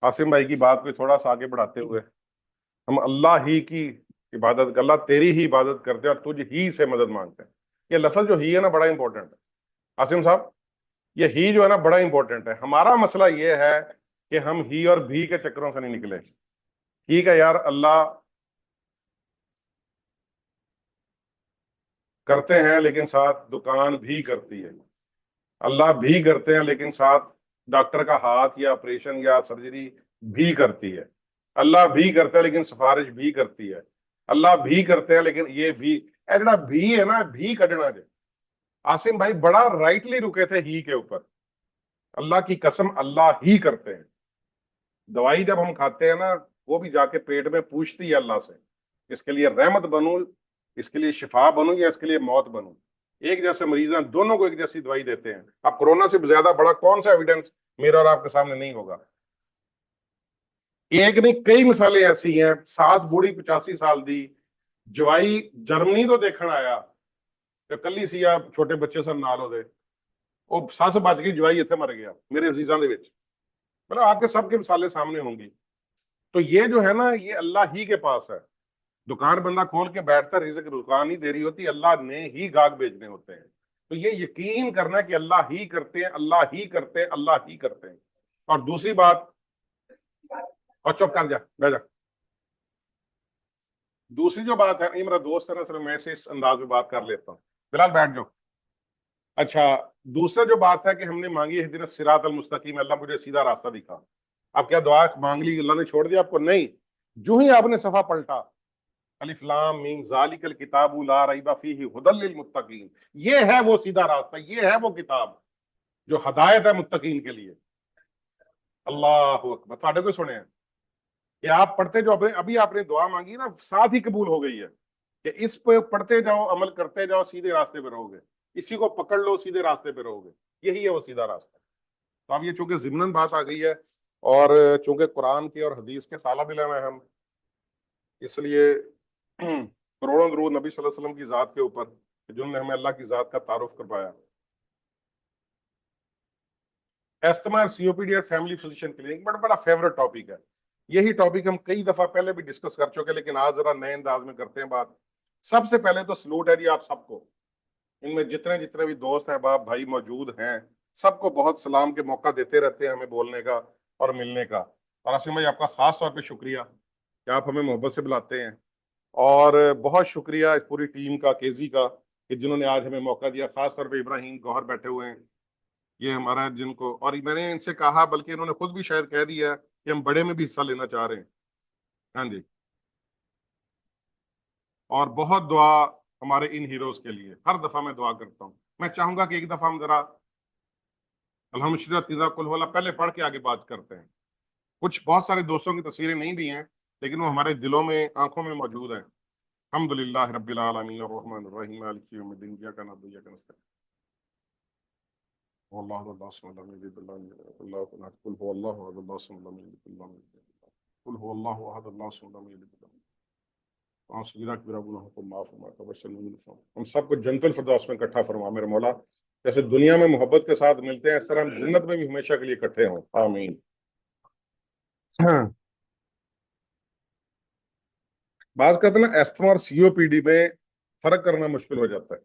आसिम भाई की बात को थोड़ा सा आगे बढ़ाते हुए, हम अल्लाह ही की इबादत, अल्लाह तेरी ही इबादत करते हैं और तुझ ही से मदद मांगते हैं। ये लफ्ज जो ही है ना, बड़ा इंपॉर्टेंट है आसिम साहब। ये ही जो है ना, बड़ा इंपॉर्टेंट है। हमारा मसला ये है कि हम ही और भी के चक्करों से नहीं निकले। ठीक है यार, अल्लाह करते हैं लेकिन साथ दुकान भी करती है। अल्लाह भी करते हैं लेकिन साथ डॉक्टर का हाथ या ऑपरेशन या सर्जरी भी करती है। अल्लाह भी करता है लेकिन सिफारिश भी करती है। अल्लाह भी करते हैं लेकिन ये भी, ए जड़ा भी है ना, भी कढ़ना जे। आसिम भाई बड़ा राइटली रुके थे ही के ऊपर। अल्लाह की कसम, अल्लाह ही करते हैं। दवाई जब हम खाते हैं ना, वो भी जाके पेट में पूछती है अल्लाह से, इसके लिए रहमत बनूं, इसके लिए शिफा बनूं या इसके लिए मौत बनूं। एक जैसे मरीज हैं, दोनों को एक जैसी दवाई देते हैं। अब कोरोना से ज्यादा बड़ा कौन सा एविडेंस मेरा और आपके सामने नहीं होगा। एक नहीं, कई मिसालें ऐसी हैं। सास बूढ़ी 85 साल दी, जवाई जर्मनी तो देखने आया, तो कली सी आ छोटे बच्चे सन नाल ओदे, ਉਹ ਸੱਸ ਬਚ ਗਈ, ਜਵਾਈ ਇੱਥੇ मर गया मेरे अजीजां दे विच। मतलब आपके सबके मिसालें सामने होंगी। तो ये जो है ना, ये अल्लाह ही के पास है। दुकान बंदा खोल के बैठता, रिज़्क दुकान ही दे रही होती, अल्लाह ने ही गाहक भेजने होते हैं। तो ये यकीन करना कि अल्लाह ही करते हैं, अल्लाह ही करते हैं, अल्लाह ही करते हैं। और दूसरी बात, और चुप कर जा, बह जा। दूसरी जो बात है, ये मेरा दोस्त है ना, सिर्फ मैं से इस अंदाज में बात कर लेता हूँ। बिलाल बैठ जाओ। अच्छा, दूसरा जो बात है कि हमने मांगी है दिन सिरात अल मुस्तकीम, अल्लाह मुझे सीधा रास्ता दिखा। आप क्या दुआ मांग ली, अल्लाह ने छोड़ दिया आपको? नहीं। जो ही आपने सफा पलटा, अलिफ लाम मीम ज़ालिकल किताबु ला रैबा फीहि हुदल लिल मुत्तकीन, ये है वो सीधा रास्ता, ये है वो किताब जो हदायत है मुत्तकीन के लिए। अल्लाह अकबर। ਤੁਹਾਡੇ को सुने हैं कि आप पढ़ते जो अपने अभी आपने दुआ मांगी ना, साथ ही कबूल हो गई है कि इस पे पढ़ते जाओ, अमल करते जाओ, सीधे रास्ते पे रहोगे। इसी को पकड़ लो, सीधे रास्ते पे रहोगे। यही है वो सीधा रास्ता। तो अब ये चूंकि जिमनन बात आ गई है, और चूंकि कुरान के और हदीस के तालिब इल्म है हम, इसलिए करोड़ों दरूद नबी सल्लल्लाहु अलैहि वसल्लम की जात के ऊपर, जिन्होंने हमें अल्लाह की जात का तारुफ करवाया। एस्थमा और सीओपीडी और फैमिली फिजिशियन क्लिनिक बड़ा बड़ा फेवरेट टॉपिक है। यही टॉपिक हम कई दफा पहले भी डिस्कस कर चुके, लेकिन आज जरा नए अंदाज में करते हैं बात। सबसे पहले तो सलूट है जी आप सबको, इनमें जितने जितने भी दोस्त हैं, बाप भाई मौजूद हैं, सबको बहुत सलाम के मौका देते रहते हैं हमें बोलने का और मिलने का। और आसिम भाई, आपका खास तौर पे शुक्रिया कि आप हमें मोहब्बत से बुलाते हैं। और बहुत शुक्रिया इस पूरी टीम का, केजी का, कि जिन्होंने आज हमें मौका दिया। खास तौर पे इब्राहिम गौहर बैठे हुए हैं, ये हमारा जिनको, और मैंने इनसे कहा, बल्कि इन्होंने खुद भी शायद कह दिया कि हम बड़े में भी हिस्सा लेना चाह रहे हैं। हाँ जी। और बहुत दुआ हमारे इन हीरोज के लिए, हर दफा मैं दुआ करता हूँ। मैं चाहूंगा कि एक दफा हम जरा अल्हम्दुलिल्लाह कुल हुवल्लाह पहले पढ़ के आगे बात करते हैं। कुछ बहुत सारे दोस्तों की तस्वीरें नहीं भी हैं, लेकिन वो हमारे दिलों में, आंखों में मौजूद है। अल्हम्दुलिल्लाह रब्बिल आलमीन अर्रहमानिर रहीम मालिकि यौमिद्दीन इय्याका नअबुदु व इय्याका नस्तईन वल्लाहु अल्लाहु समद लम यलिद वलम यूलद वल्लाहु अहद कुल हुवल्लाहु अहद अल्लाहु समद लम यलिद वलम यूलद कुल हुवल्लाहु अहद अल्लाहु समद लम यलिद वलम हम सबको जन्नतुल फिरदौस में इकट्ठा फरमा मेरे मौला। जैसे दुनिया में मोहब्बत के साथ मिलते हैं, इस तरह हम जन्नत में भी हमेशा के लिए इकट्ठे हों, आमीन। हाँ। बात करते हैं ना, एस्थमा और सीओपीडी में फर्क करना मुश्किल हो जाता है।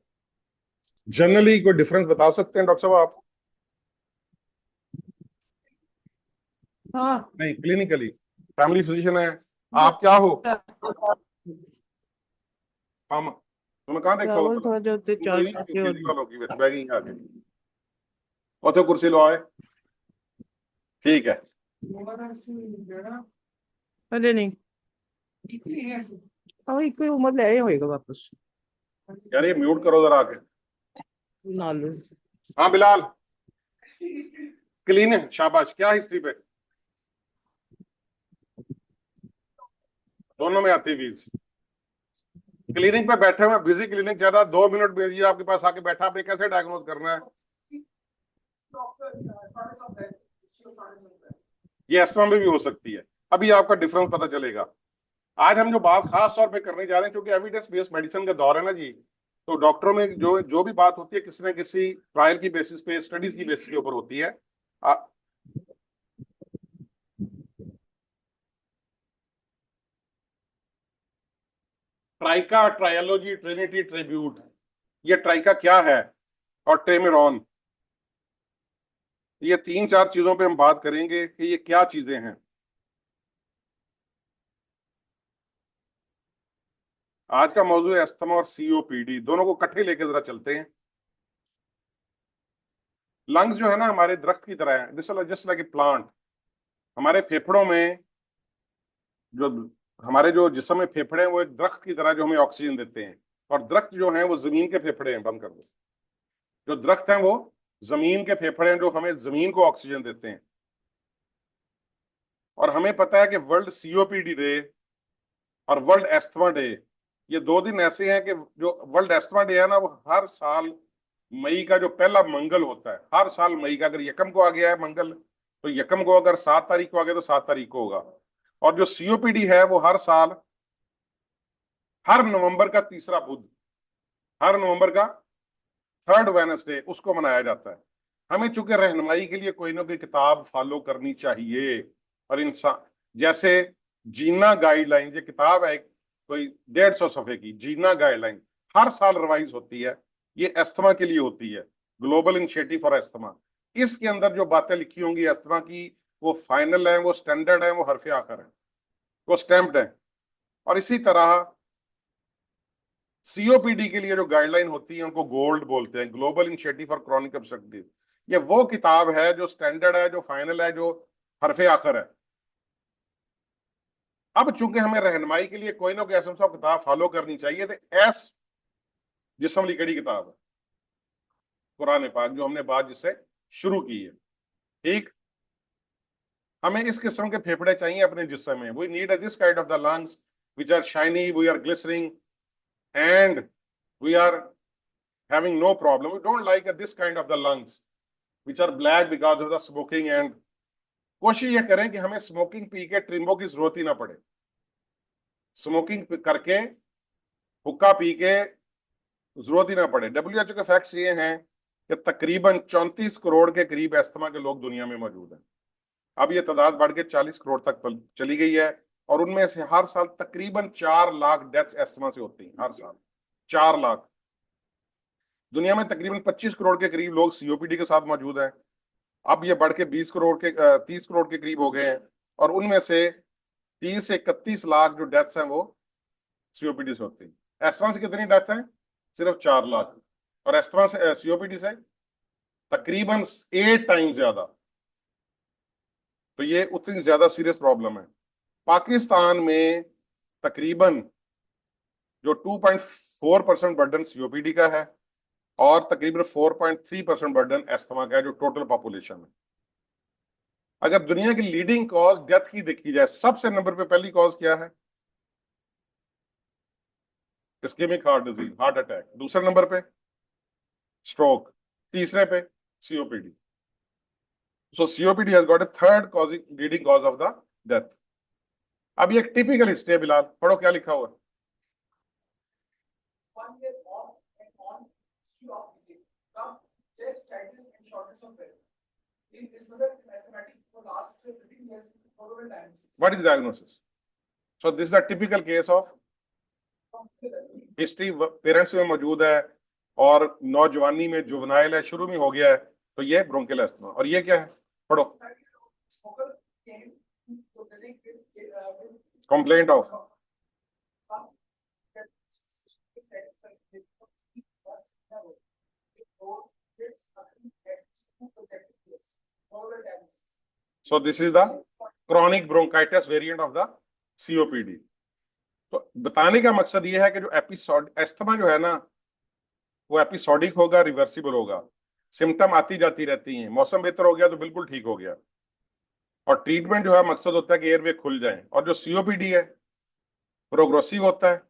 जनरली कोई डिफरेंस बता सकते हैं डॉक्टर साहब आप? हाँ। नहीं, क्लिनिकली फैमिली फिजिशियन है आप, क्या हो? हम तुम्हें कहाँ देखा चावल होता थोड़ा जो होते तुम चार कोई नहीं पाके केजी होते। वालों की बैठ गई आगे, उठो कुर्सी लो आए। ठीक है। अरे नहीं, हाँ एक कोई उम्र ले आए होएगा वापस। यार ये म्यूट करो जरा आके। ना लो। हाँ बिलाल, क्लीन है, शाबाश। क्या हिस्ट्री पे? दोनों में आती वीज। क्लिनिक पे बैठे हुए, बिजी क्लिनिक चल रहा, 2 मिनट भेजिए आपके पास आके बैठा, आपने कैसे डायग्नोज करना है? ये अस्थमा में भी हो सकती है, अभी आपका डिफरेंस पता चलेगा। आज हम जो बात खास तौर पे करने जा रहे हैं, क्योंकि एविडेंस बेस्ड मेडिसिन का दौर है ना जी, तो डॉक्टरों में जो जो भी बात होती है, किसी न किसी ट्रायल की बेसिस पे, स्टडीज की बेसिस के ऊपर होती है। ट्राइका, ट्रायलॉजी, ट्रिनिटी, ट्रिब्यूट, ये ट्राइका क्या है, और ट्रेमेरॉन, ये 3-4 चीजों पे हम बात करेंगे कि ये क्या चीजें हैं। आज का मौजूद है अस्थमा और सीओपीडी, दोनों को इकट्ठे लेके जरा चलते हैं। लंग्स जो है ना हमारे दरख्त की तरह है, जस्ट लाइक ए प्लांट। हमारे फेफड़ों में जो हमारे जो जिस्म में फेफड़े हैं वो एक दरख्त की तरह जो हमें ऑक्सीजन देते हैं, और दरख्त जो है वो जमीन के फेफड़े हैं। बंद कर दो। जो दरख्त हैं वो जमीन के फेफड़े हैं जो हमें जमीन को ऑक्सीजन देते हैं। और हमें पता है कि वर्ल्ड सीओपीडी डे और वर्ल्ड एस्थमा डे, ये 2 दिन ऐसे हैं कि जो वर्ल्ड एस्थमा डे है ना वो हर साल मई का जो पहला मंगल होता है, हर साल मई का, अगर यकम को आ गया है मंगल तो यकम को, अगर 7 तारीख को आ गया तो 7 तारीख को होगा। और जो सीओपीडी है वो हर साल हर नवंबर का तीसरा बुध, हर नवंबर का 3rd वेडनेसडे उसको मनाया जाता है। हमें चूंकि रहनुमाई के लिए कोई ना कोई किताब फॉलो करनी चाहिए, और इंसान जैसे जीना गाइडलाइन, ये किताब है कोई 150 सफे की, जीना गाइडलाइन हर साल रिवाइज होती है। ये अस्थमा के लिए होती है, ग्लोबल इनिशिएटिव फॉर अस्थमा। इसके अंदर जो बातें लिखी होंगी अस्थमा की वो फाइनल है, वो स्टैंडर्ड है, वो हरफे आखिर है, वो स्टैम्प्ड है। और इसी तरह सीओपीडी के लिए जो गाइडलाइन होती है उनको गोल्ड बोलते हैं, global initiative for chronic obstructive. ये वो किताब है जो स्टैंडर्ड है, जो फाइनल है, जो हरफे आखिर है। अब चूंकि हमें रहनुमाई के लिए कोई ना कोई ऐसा किताब फॉलो करनी चाहिए, तो एस जिस्म लिखड़ी किताब है कुरान पाक, जो हमने बात जिससे शुरू की है। ठीक, हमें इस किस्म के फेफड़े चाहिए अपने जिस्म में। We need this kind of the lungs which are shiny, we are glistering, and we are having no problem. We don't like this kind of the lungs which are black because of the smoking, and कोशिश ये करें कि हमें smoking P के ट्रिम्बो की जरूरत ही ना पड़े। स्मोकिंग करके, हुक्का पी के जरूरत ही ना पड़े। WHO के फैक्ट्स ये हैं कि तकरीबन 34 करोड़ के करीब अस्थमा के लोग दुनिया में मौजूद हैं। अब ये तादाद बढ़ के 40 करोड़ तक चली गई है, और उनमें से हर साल तकरीबन 4 लाख डेथ्स अस्थमा से होती हैं, हर साल 4 लाख। दुनिया में तकरीबन 25 करोड़ के करीब लोग सीओपीडी के साथ मौजूद हैं। अब ये बढ़ के 20 करोड़ के 30 करोड़ के करीब हो गए हैं, और उनमें से 30 से 31 लाख जो डेथ्स हैं वो सीओपीडी से होती हैं। एस्थमा से कितनी डेथ हैं? सिर्फ 4 लाख। और एस्थमा से सीओपीडी से तकरीबन 8 टाइम ज्यादा। तो ये उतनी ज्यादा सीरियस प्रॉब्लम है। पाकिस्तान में तकरीबन जो 2.4% बर्डन सीओपीडी का है, और तकरीबन 4.3% बर्डन एस्थमा का है, जो टोटल पॉपुलेशन है। अगर दुनिया की लीडिंग कॉज डेथ की देखी जाए, सबसे नंबर पे पहली कॉज क्या है? Ischemic heart disease, heart attack. दूसरे नंबर पे स्ट्रोक, तीसरे पे COPD. So COPD has got a 3rd causing leading cause of the death. अब ये एक टिपिकल हिस्ट्री है, बिलाल पढ़ो क्या लिखा हुआ है। What is diagnosis? So this is a typical case of history, parents में मौजूद है और नौजवानी में जुवेनाइल है, शुरू में हो गया है, तो ये ब्रोंकियल अस्थमा। और ये क्या है, पढ़ो। Complaint of so this is the chronic bronchitis variant of the COPD. तो बताने का मकसद ये है कि जो एपिसोड अस्थमा जो है ना वो एपिसोडिक होगा, रिवर्सिबल होगा। सिम्टम आती जाती रहती हैं, मौसम बेहतर हो गया तो बिल्कुल ठीक हो गया। और ट्रीटमेंट जो है मकसद होता है कि एयरवे खुल जाए। और जो सीओपीडी है प्रोग्रेसिव होता है,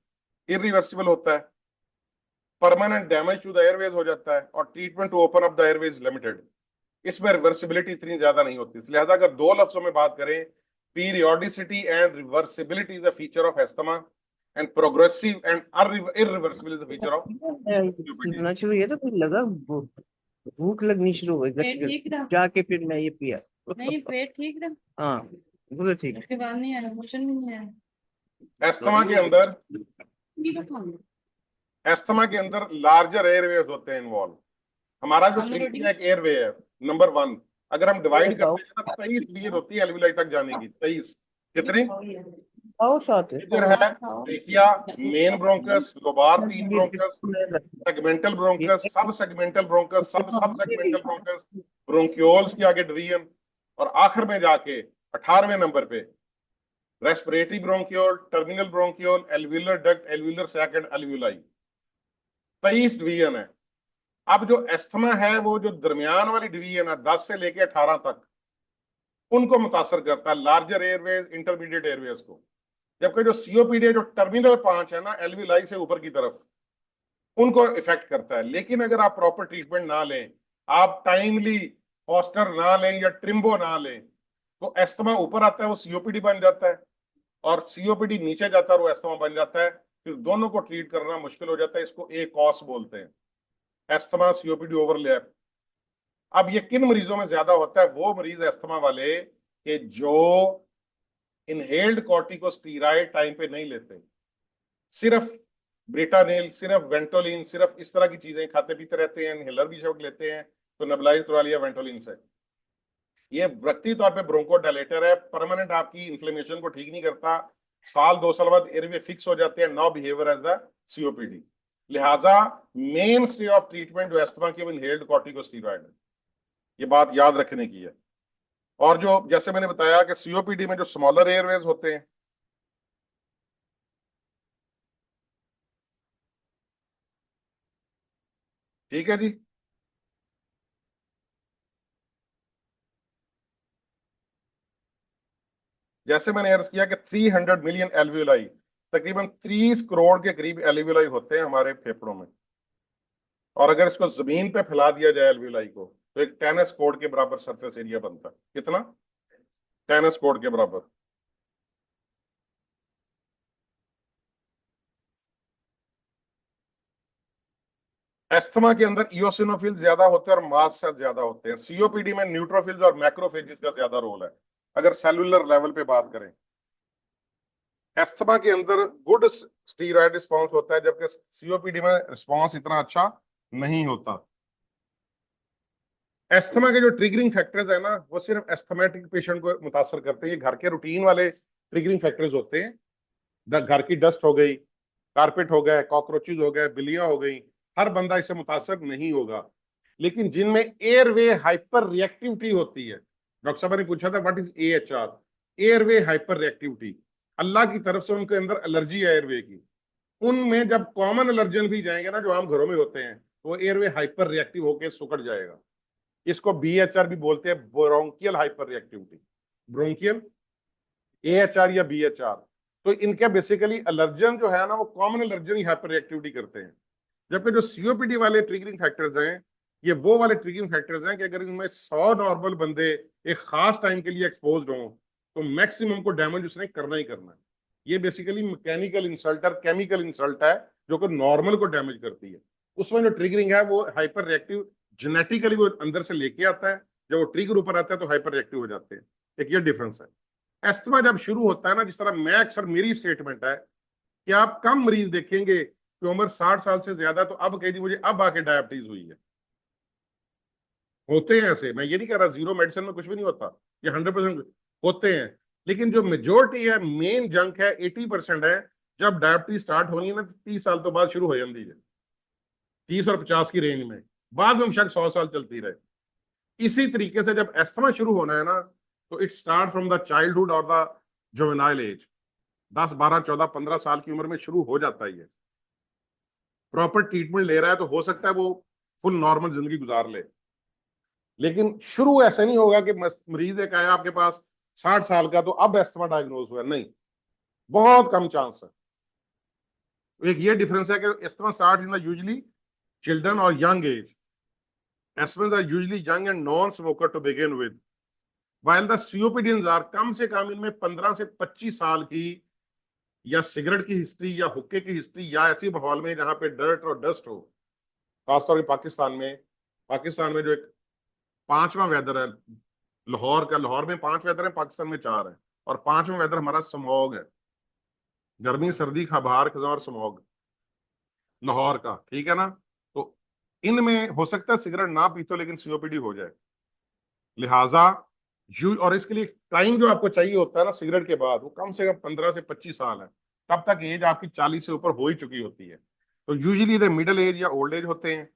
इरिवर्सिबल होता है, permanent damage to the airways हो जाता है, और treatment to open up the airways limited. इसमें रिवर्सिबिलिटी इतनी ज्यादा नहीं होती। लिहाजा अगर 2 लफ्जों में बात करें, periodicity and reversibility is the feature of asthma, and progressive and irreversible is the feature of COPD. सुनना शुरू ये तो फिर लगा भूख लगनी शुरू हो पेट ठीक गई, रहा? जाके फिर मैं ये पिया। नहीं, पेट ठीक रहा? हाँ, बिल्कुल ठीक। उसके बाद नहीं आया, मोशन भी नहीं आया। एस्थमा के अंदर एस्थमा के अंदर लार्जर एयरवेज होते हैं इन्वॉल्व। हमारा जो ट्रीटी एक एयरवे है नंबर 1, अगर हम डिवाइड करते हैं ना 23 लीर होती है एल्विलाई तक जाने की। 23 कितनी और साथ है इधर है? Trachea, main bronchus, lobar 3 bronchus, segmental bronchus, सब सेगमेंटल ब्रोंकस, सब सब सेगमेंटल ब्रोंकस, ब्रोंक्यूल्स के आगे डिवीजन, और आखिर में जाके 18वें नंबर पे respiratory bronchiole, terminal bronchiole, alveolar duct, alveolar sac and alveoli. 23 division है। अब जो एस्थमा है वो जो दरमियान वाली डिवीजन है 10 से लेके 18 तक, उनको मुतासर करता है, लार्जर एयरवेज, इंटरमीडिएट एयरवेज को। जबकि जो सीओपीडी जो टर्मिनल 5 है ना एल्वियुलाई से ऊपर की तरफ, उनको इफेक्ट करता है। लेकिन अगर आप प्रॉपर ट्रीटमेंट ना लें, आप टाइमली फॉस्टर ना लें या ट्रिम्बो ना लें, तो एस्थमा ऊपर आता है वो सीओपीडी बन जाता है, और सीओपीडी नीचे जाता है वो एस्थमा बन जाता है। फिर दोनों को ट्रीट करना मुश्किल हो जाता है। इसको ए कॉस बोलते हैं, एस्थमा सीओपीडी ओवरलैप। अब ये किन मरीजों में ज्यादा होता है? वो मरीज एस्थमा वाले कि जो इनहेल्ड कॉर्टिकोस्टेरॉइड टाइम पे नहीं लेते, सिर्फ ब्रिटानिल, सिर्फ वेंटोलिन, सिर्फ इस तरह की चीजें खाते पीते रहते हैं, इनहेलर भी जब लेते हैं तो नेबुलाइज करवा लिया वेंटोलिन से। ये व्यक्ति तौर पे ब्रोंकोडायलेटर है, परमानेंट आपकी इन्फ्लेमेशन को ठीक नहीं करता। साल 2 साल बाद एयरवे फिक्स हो जाते हैं, now behaviour as the COPD. लिहाजा मेन स्टे ऑफ ट्रीटमेंट जो एस्थमा की वो इनहेल्ड कॉर्टिकोस्टेरॉइड है। ये बात याद रखने की है। और जो जैसे मैंने बताया कि सीओपीडी में जो स्मॉलर एयरवेज होते हैं, ठीक है जी, जैसे मैंने अर्ज किया कि 300 मिलियन एल्वियोलाई, तकरीबन 30 करोड़ के करीब एल्वियोलाई होते हैं हमारे फेफड़ों में। और अगर इसको जमीन पे फैला दिया जाए एल्वियोलाई को, तो एक टेनिस कोर्ट के बराबर सरफेस एरिया बनता है। कितना? टेनिस कोर्ट के बराबर। एस्थमा के अंदर इओसिनोफिल ज्यादा होते हैं और मास्ट सेल ज्यादा होते हैं। सीओपीडी में न्यूट्रोफिल्स और मैक्रोफेजेस का ज्यादा रोल है अगर सेलुलर लेवल पे बात करें। एस्थमा के अंदर गुड स्टीरॉयड रिस्पांस होता है, जबकि सीओपीडी में रिस्पांस इतना अच्छा नहीं होता। एस्थमा के जो ट्रिगरिंग फैक्टर्स है ना, वो सिर्फ एस्थमेटिक पेशेंट को मुतासर करते हैं। ये घर के रूटीन वाले ट्रिगरिंग फैक्टर्स होते हैं। घर की डस्ट हो गई, कारपेट हो गए, कॉकरोचेज हो गए, बिल्लियां हो गई, हर बंदा इससे मुतासर नहीं होगा। लेकिन जिनमें एयरवे हाइपर रिएक्टिविटी होती है, डॉक्टर साहब ने पूछा था what is AHR, airway hyper reactivity, अल्लाह की तरफ से उनके अंदर एलर्जी है एयरवे की। उनमें जब कॉमन एलर्जन भी जाएंगे ना, जो आम घरों में होते हैं, तो एयरवे हाइपर रिएक्टिव होकर सुकड़ जाएगा। इसको बीएचआर भी बोलते हैं, ब्रोंकियल हाइपर रिएक्टिविटी, ब्रोंकियल, एएचआर या बीएचआर। तो इनके बेसिकली एलर्जन जो है ना, वो कॉमन एलर्जन ही हाइपर रिएक्टिविटी करते हैं। जबकि जो सीओपीडी वाले ट्रिगरिंग फैक्टर्स हैं, ये वो वाले ट्रिगरिंग फैक्टर्स हैं कि अगर इनमें 100 नॉर्मल बंदे एक खास टाइम के लिए एक्सपोज हों, तो मैक्सिमम को डैमेज उसने करना ही करना है। ये बेसिकली मैकेनिकल इंसल्ट और केमिकल इंसल्ट है जो कि नॉर्मल को डैमेज करती है। उसमें जो ट्रिगरिंग है वो हाइपर रिएक्टिव जेनेटिकली वो अंदर से लेके आता है, जब वो ट्रिगर ऊपर आता है तो हाइपर रिएक्टिव हो जाते हैं। एक ये डिफरेंस है। एस्थमा जब शुरू होता है ना, जिस तरह मैं अक्सर, मेरी स्टेटमेंट है कि आप कम मरीज देखेंगे कि उम्र 60 साल से ज्यादा, तो अब कह दी मुझे अब आके डायबिटीज हुई है। होते हैं ऐसे, मैं ये नहीं कह रहा जीरो मेडिसिन में कुछ भी नहीं होता, ये 100% होते हैं। लेकिन जो मेजोरिटी है, मेन जंक है, 80% है, जब डायबिटीज स्टार्ट होनी है ना, 30 साल तो बाद शुरू हो जाती है, 30 और 50 की रेंज में। बाद में शायद 100 साल चलती रहे। इसी तरीके से जब एस्थमा शुरू होना है ना, तो it start from the childhood और द जुवेनाइल एज, 10, 12, 14, 15 साल की उम्र में शुरू हो जाता है। ये प्रॉपर ट्रीटमेंट ले रहा है तो हो सकता है वो फुल नॉर्मल जिंदगी गुजार ले। लेकिन शुरू ऐसा नहीं होगा कि मरीज एक आया आपके पास 60 साल का तो अब एस्थमा डायग्नोज हुआ, नहीं, बहुत कम चांस है। एक ये डिफरेंस है कि asthma start in the usually children और young age. Asthma are usually young and non smoker to begin with, while the COPDs are कम से कम इनमें 15 से 25 साल की या सिगरेट की हिस्ट्री या हुक्के की हिस्ट्री, या ऐसी माहौल में जहां पे डर्ट और डस्ट हो। खासतौर पर पाकिस्तान में जो एक 5वां वेदर है लाहौर का, लाहौर में 5 वेदर है, पाकिस्तान में 4 है, और 5वां वेदर हमारा स्मॉग है। गर्मी, सर्दी, खबार, खजा और स्मॉग। लाहौर का, ठीक है ना। तो इनमें हो सकता है सिगरेट ना पीते हो लेकिन सीओपीडी हो जाए, लिहाजा यू, और इसके लिए टाइम जो आपको चाहिए होता है ना सिगरेट के बाद, वो कम से कम 15 से 25 साल है। तब तक एज आपकी 40 से ऊपर हो ही चुकी होती है। तो यूजुअली द मिडिल एज या ओल्ड एज होते हैं।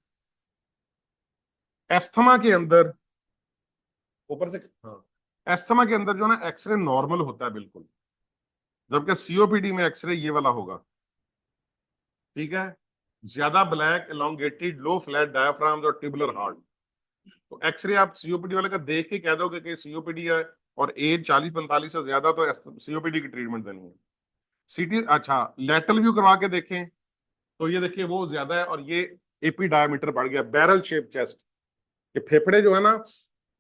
एस्थमा के अंदर ऊपर से, हाँ, एस्थमा के अंदर जो ना एक्सरे नॉर्मल होता है बिल्कुल, जबकि सीओपीडी में एक्सरे ये वाला होगा, ठीक है। ज्यादा ब्लैक एलोंगेटेड लो फ्लैट डायाफ्राम्स और ट्यूबुलर हार्ट। तो एक्सरे आप सीओपीडी वाले का देख के कह दोगे कि सीओपीडी है और एज 40-45 से ज्यादा, तो सीओपीडी की ट्रीटमेंट देनी है। सीटी, अच्छा, लेटरल व्यू करवा के देखें तो ये देखिए वो ज्यादा है और ये एपी डायमीटर बढ़ गया, बैरल शेप चेस्ट। ये फेफड़े जो है ना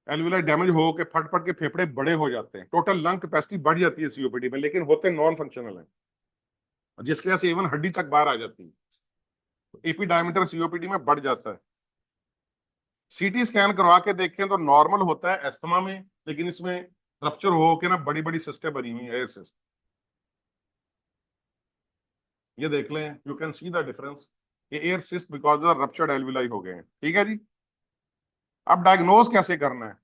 एल्वुलर डैमेज हो के फट फट के फेफड़े बड़े हो जाते हैं, टोटल लंग कैपेसिटी बढ़ जाती है सीओपीडी में, लेकिन होते नॉन फंक्शनल है, जिसकी वजह से इवन हड्डी तक बाहर आ जाती है। तो एपी डायमीटर सीओपीडी में बढ़ जाता है। सीटी स्कैन करवा के देखें तो नॉर्मल होता है एस्थमा में, लेकिन इसमें रप्चर हो के ना बड़ी बड़ी सिस्टें बनी हुई एयर सिस्ट। ये देख लें, you can see the difference, ये air cyst because of ruptured alveoli हो गए हैं, ठीक है जी। अब डायग्नोज कैसे करना है?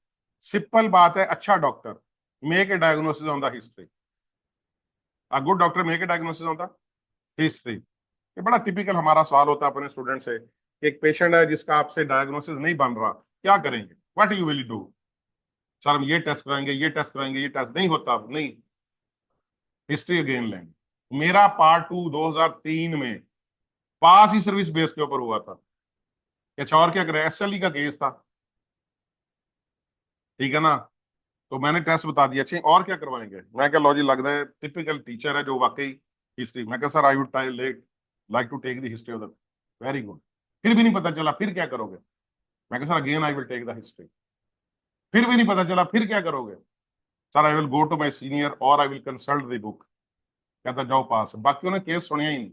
सिंपल बात है, अच्छा doctor make a diagnosis on the history. A good doctor make a diagnosis on the history. ये बड़ा टिपिकल हमारा सवाल होता है अपने स्टूडेंट से, एक पेशेंट है जिसका आपसे डायग्नोसिस नहीं बन रहा, क्या करेंगे, what you will do? Sir हम ये टेस्ट कराएंगे, ये टेस्ट कराएंगे, ये टेस्ट नहीं होता, नहीं, हिस्ट्री अगेन लेंगे। मेरा पार्ट 2 2003 में पास ही सर्विस बेस के ऊपर हुआ था। अच्छा, और क्या करें, एसएलई का केस था, ठीक है ना। तो मैंने टेस्ट बता दिया, अच्छे और क्या करवाएंगे? मैं क्या, लॉजी लगता है टिपिकल टीचर है जो वाकई हिस्ट्री। मैं क्या sir, I would like to take the history of the, very good. फिर भी नहीं पता चला, फिर क्या करोगे? मैं क्या sir, again I will take the history. फिर भी नहीं पता चला, फिर क्या करोगे? Sir I will go to my senior और I will consult the book. कहता जाओ पास। बाकियों ने केस सुनिया ही नहीं।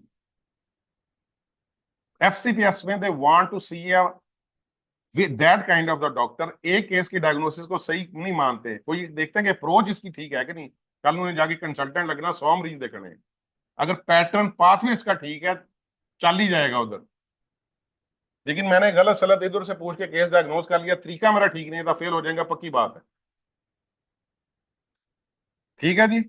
एफसीपीएस में they want to see that kind of the doctor. एक केस की डायग्नोसिस को सही नहीं मानते, कोई देखते हैं कि अप्रोच इसकी ठीक है कि नहीं। कल उन्हें जाके कंसल्टेंट लगना, 100 मरीज देखने, अगर पैटर्न पाथवे इसका ठीक है चल ही जाएगा उधर। लेकिन मैंने गलत सलत इधर से पूछ के केस डायग्नोज कर लिया, तरीका मेरा ठीक नहीं था, फेल हो जाएगा, पक्की बात है, ठीक है जी।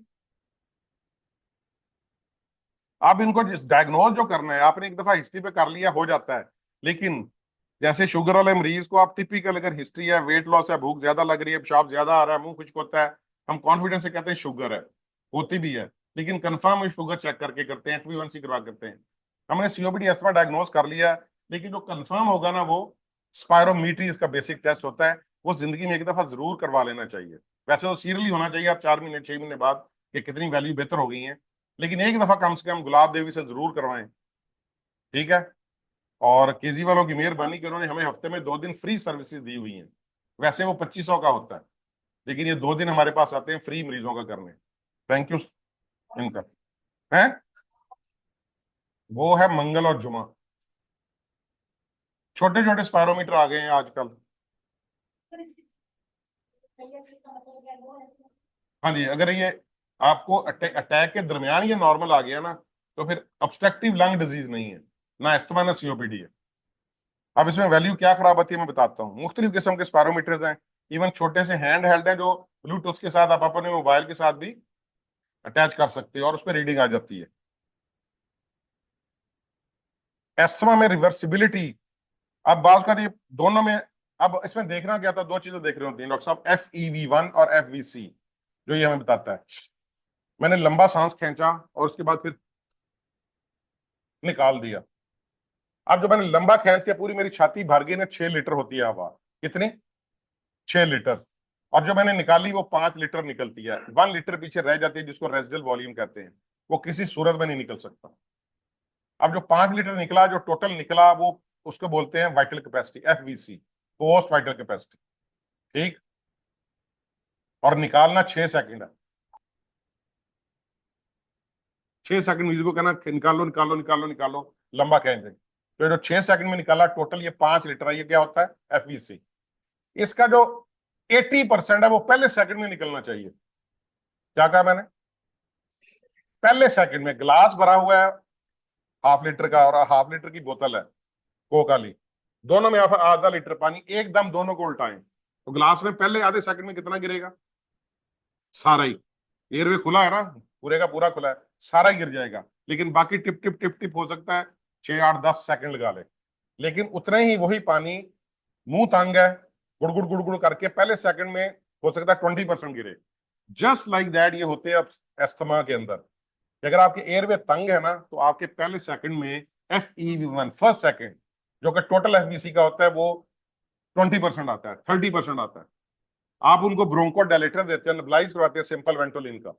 आप इनको डायग्नोज जो करना है, आपने एक दफा हिस्ट्री पे कर लिया हो जाता है। लेकिन जैसे शुगर वाले मरीज को आप टिपिकल अगर हिस्ट्री है, वेट लॉस है, भूख ज्यादा लग रही है, पेशाब ज्यादा आ रहा है, मुंह खुश्क होता है, हम कॉन्फिडेंस से कहते हैं शुगर है, होती भी है, लेकिन कंफर्म शुगर चेक करके करते हैं, HbA1c करवा करते हैं। हमने सीओपीडी एस्थमा डायग्नोज कर लिया, लेकिन जो कंफर्म होगा ना वो स्पायरोमीट्री, इसका बेसिक टेस्ट होता है, वो जिंदगी में एक दफा जरूर करवा लेना चाहिए। वैसे तो सीरियली होना चाहिए, आप 4 महीने 6 महीने बाद कि कितनी वैल्यू बेहतर हो गई है, लेकिन एक दफा कम से कम गुलाब देवी से जरूर करवाएं, ठीक है। और केजरीवालों की मेहरबानी कि उन्होंने हमें हफ्ते में 2 दिन फ्री सर्विसेज दी हुई हैं। वैसे वो 2500 का होता है, लेकिन ये 2 दिन हमारे पास आते हैं फ्री मरीजों का करने। थैंक यू इनका है। वो है मंगल और जुमा। छोटे छोटे स्पायरोमीटर आ गए हैं आजकल। हाँ जी, अगर ये आपको अटैक के दरमियान ये नॉर्मल आ गया ना, तो फिर ऑब्स्ट्रक्टिव लंग डिजीज नहीं है, ना अस्थमा ना सीओपीडी है। अब इसमें वैल्यू क्या खराब होती है मैं बताता हूँ। मुख्तलिफ किस्म के स्पायरोमीटर्स हैं, इवन छोटे से हैंड हेल्ड हैं जो ब्लूटूथ के साथ आप अपने मोबाइल के साथ भी अटैच कर सकते हो और उस पर रीडिंग आ जाती है। एस्थमा में रिवर्सिबिलिटी, अब बात का ये दोनों में, अब इसमें देखना क्या था, 2 चीजें देख रहे होती हैं डॉक्टर साहब, FEV1 और FVC, जो ये हमें बताता है। मैंने लंबा सांस खींचा और उसके बाद फिर निकाल दिया। अब जो मैंने लंबा खींच के पूरी मेरी छाती भर गई ना, 6 लीटर होती है हवा, कितनी? 6 लीटर। और जो मैंने निकाली वो 5 लीटर निकलती है, 1 लीटर पीछे रह जाती है, जिसको रेजिडुअल वॉल्यूम कहते हैं, वो किसी सूरत में नहीं निकल सकता। अब जो 5 लीटर निकला, जो टोटल निकला, वो उसको बोलते हैं vital capacity, FVC, post vital capacity, ठीक। और निकालना 6 सेकंड है। 6 सेकंड म्यूजिक को कहना निकालो निकालो निकालो निकालो, लंबा खींच देंगे। तो जो 6 सेकंड में निकाला टोटल ये 5 लीटर है, ये क्या होता है? FVC। इसका जो 80% है वो पहले सेकंड में निकलना चाहिए। क्या कहा मैंने? पहले सेकंड में गिलास भरा हुआ है, हाफ लीटर का और हाफ लीटर की बोतल है कोक वाली, दोनों में आप आधा लीटर पानी एकदम दोनों को उल्टाएं, तो ग्लास में पहले आधे सेकंड में कितना गिरेगा? सारा ही। एयरवे खुला है ना, पूरे का पूरा खुला है, सारा ही गिर जाएगा। लेकिन बाकी टिप टिप टिप टिप हो सकता है 6 8 10 सेकंड लगा ले, लेकिन उतने ही वही पानी मुंह तंग है, गुड़गुड़ गुड़गुड़ करके पहले सेकंड में हो सकता है 20% गिरे। जस्ट लाइक दैट ये होते हैं अब एस्थमा के अंदर कि अगर आपके एयरवे तंग है ना, तो आपके पहले सेकंड में FEV1 फर्स्ट सेकंड जो कि टोटल FVC का होता है वो 20% आता है, 30% आता है। आप उनको ब्रोंको डायलेटर देते हैं, नेबुलाइज करवाते हैं सिंपल वेंटोलिन का,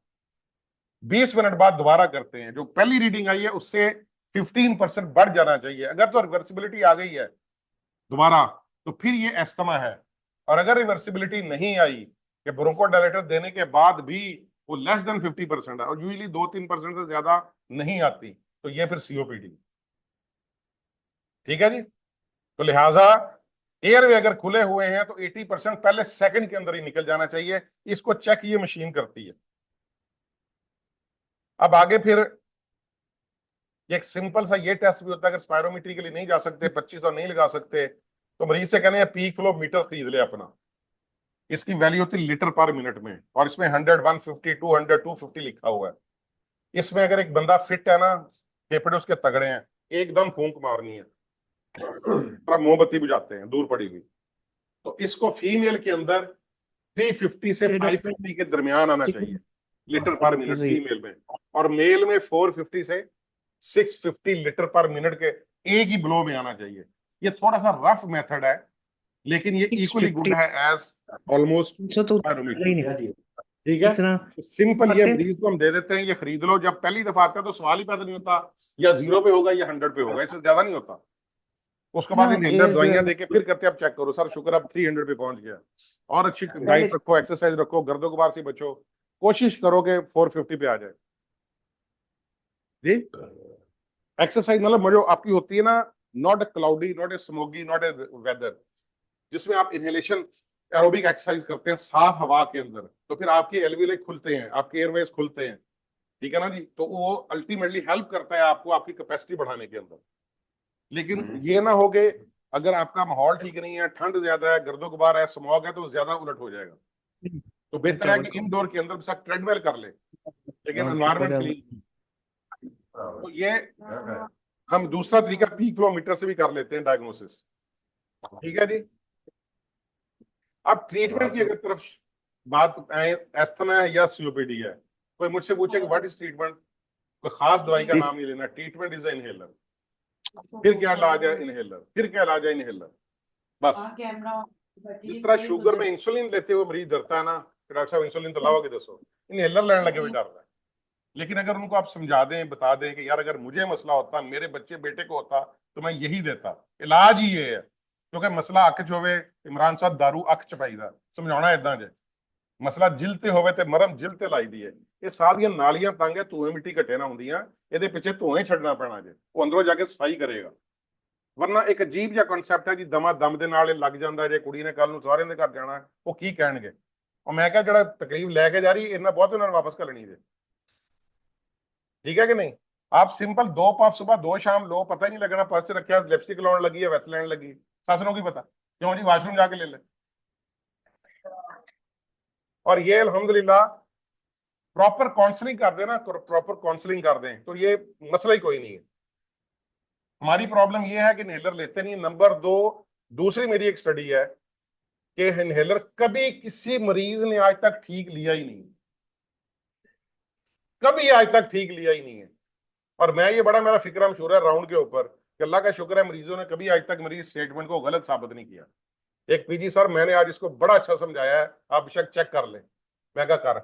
20 मिनट बाद दोबारा करते हैं, जो पहली रीडिंग आई है उससे 15% बढ़ जाना चाहिए। अगर तो रिवर्सिबिलिटी आ गई है दोबारा तो फिर ये एस्थमा है। और अगर रिवर्सिबिलिटी नहीं आई कि ब्रोंको डायलेटर देने के बाद भी वो लेस देन 50% है और यूजुअली 2-3% से ज्यादा नहीं आती, तो ये फिर COPD। ठीक है जी। तो लिहाजा एयरवे अगर खुले हुए हैं तो 80% पहले सेकंड के अंदर ही निकल जाना चाहिए। इसको चेक ये मशीन करती है। अब आगे फिर एक सिंपल सा ये टेस्ट भी होता है, अगर स्पायरोमीट्री के लिए नहीं जा सकते, 2500 नहीं लगा सकते, तो मरीज से कहने पीक फ्लो मीटर खरीद ले अपना। इसकी वैल्यू होती है लीटर पर मिनट में, और इसमें 100 150 200 250 लिखा हुआ है। इसमें अगर एक बंदा फिट है ना, फेफड़े उसके तगड़े हैं, एकदम फूंक मारनी है, थोड़ा मोमबत्ती बुझाते हैं दूर पड़ी हुई, तो इसको फीमेल के अंदर 350 से 550 के दरमियान आना चाहिए लीटर पर मिनट फीमेल में, और मेल में 450 से 650 लीटर पर मिनट के एक ही ब्लो में आना चाहिए। ये थोड़ा सा रफ मेथड है, लेकिन ये इक्वली गुड है एज ऑलमोस्ट पायरोमीटर। ठीक है, तो सिंपल ये मरीज को हम दे देते हैं, ये खरीद लो। जब पहली दफा आता है तो सवाल ही पैदा नहीं होता या 0 पे होगा या 100 पे होगा, इससे ज्यादा नहीं होता। उसके बाद इनहेलर दवाइयां देके फिर करते आप चेक करो, सर शुक्र अब 300 पे पहुंच गया। और अच्छी डाइट रखो, एक्सरसाइज रखो, गर्दो गुबार से बचो, कोशिश करो कि 450 पे आ जाए जी। एक्सरसाइज मतलब जो आपकी होती है ना, not a cloudy, not a smoggy, not a weather, जिसमें आप इनहेलेशन एरोबिक एक्सरसाइज करते हैं साफ हवा के अंदर, तो फिर आपके एल्वियोलाई खुलते हैं, आपके एयरवेज खुलते हैं। ठीक है ना जी, तो वो अल्टीमेटली हेल्प करता है आपको आपकी कैपेसिटी बढ़ाने के अंदर। लेकिन ये ना हो कि अगर आपका माहौल ठीक नहीं है, ठंड ज्यादा है, गर्दो गुबार है, स्मॉग है, तो ज्यादा उलट हो जाएगा। तो बेहतर है कि इंडोर के अंदर बस ट्रेडमिल कर ले, लेकिन एनवायरमेंट क्लीन। तो ये हम दूसरा तरीका पीक फ्लो मीटर से भी कर लेते हैं डायग्नोसिस। ठीक है जी। अब ट्रीटमेंट की अगर तरफ बात आए, एस्थमा है या COPD है, कोई मुझसे पूछे कि व्हाट इज ट्रीटमेंट, कोई खास दवाई का नाम नहीं लेना, ट्रीटमेंट इज इनहेलर। फिर क्या इलाज है? इनहेलर। फिर क्या इलाज है? इनहेलर। बस जिस तरह शुगर में इंसुलिन लेते हुए मरीज डरता है ना कि डॉक्टर साहब इंसुलिन तो लाओगे, दसो इनहेलर लेने लगे भी डर रहा है। लेकिन अगर उनको आप समझा दें, बता दें कि यार अगर मुझे मसला होता, मेरे बच्चे बेटे को होता, तो मैं यही देता, इलाज ही ये है। क्योंकि मसला अक च होवे, इमरान साहब दारू अक च पाईदा, समझाना इदां जे मसला जिल ते होवे ते मरम जिल ते लाई दी है। ये सारियां नालियां तंग है, धुएं मिट्टी घटे ना होंदियां, ਇਹਦੇ ਪਿੱਛੇ ਧੂਏ ਛੱਡਣਾ ਪੈਣਾ ਜੇ, ਉਹ ਅੰਦਰੋਂ ਜਾ ਕੇ ਸਫਾਈ ਕਰੇਗਾ। ਵਰਨਾ ਇੱਕ ਅਜੀਬ ਜਿਹਾ ਕਨਸੈਪਟ ਹੈ ਜੀ, ਦਮਾ ਦਮ ਦੇ ਨਾਲ ਇਹ ਲੱਗ ਜਾਂਦਾ, ਜੇ ਕੁੜੀ ਨੇ ਕੱਲ ਨੂੰ ਸਾਰਿਆਂ ਦੇ ਘਰ ਜਾਣਾ ਉਹ ਕੀ ਕਹਿਣਗੇ। ਉਹ ਮੈਂ ਕਿਹਾ ਜਿਹੜਾ ਤਕਲੀਫ ਲੈ ਕੇ ਜਾ ਰਹੀ ਇਹਨਾਂ ਬਹੁਤ ਉਹਨਾਂ ਨੂੰ ਵਾਪਸ ਘੱਲਣੀ ਜੇ। ठीक है कि नहीं? आप सिंपल 2 पफ सुबह 2 शाम लो, पता ही नहीं लगना पर्स रखा, लिपस्टिक लाने लगी है, वैसलाइन लगी, सासरों की पता क्यों जी, वॉशरूम जाके ले ले। और ये अल्हम्दुलिल्लाह प्रॉपर काउंसलिंग कर देना, प्रॉपर काउंसलिंग कर दें तो ये मसला ही कोई नहीं है। हमारी प्रॉब्लम ये है कि इनहेलर लेते नहीं। नंबर 2, दूसरी मेरी एक स्टडी है कि इनहेलर कभी किसी मरीज ने आज तक ठीक लिया ही नहीं, कभी आज तक ठीक लिया ही नहीं है। और मैं ये बड़ा मेरा फिक्र मशहूर है राउंड के ऊपर कि अल्लाह का शुक्र है मरीजों ने कभी आज तक मेरी स्टेटमेंट को गलत साबित नहीं किया। एक PG सर मैंने आज इसको बड़ा अच्छा समझाया है, आप बेशक चेक कर लें। मैं क्या कर,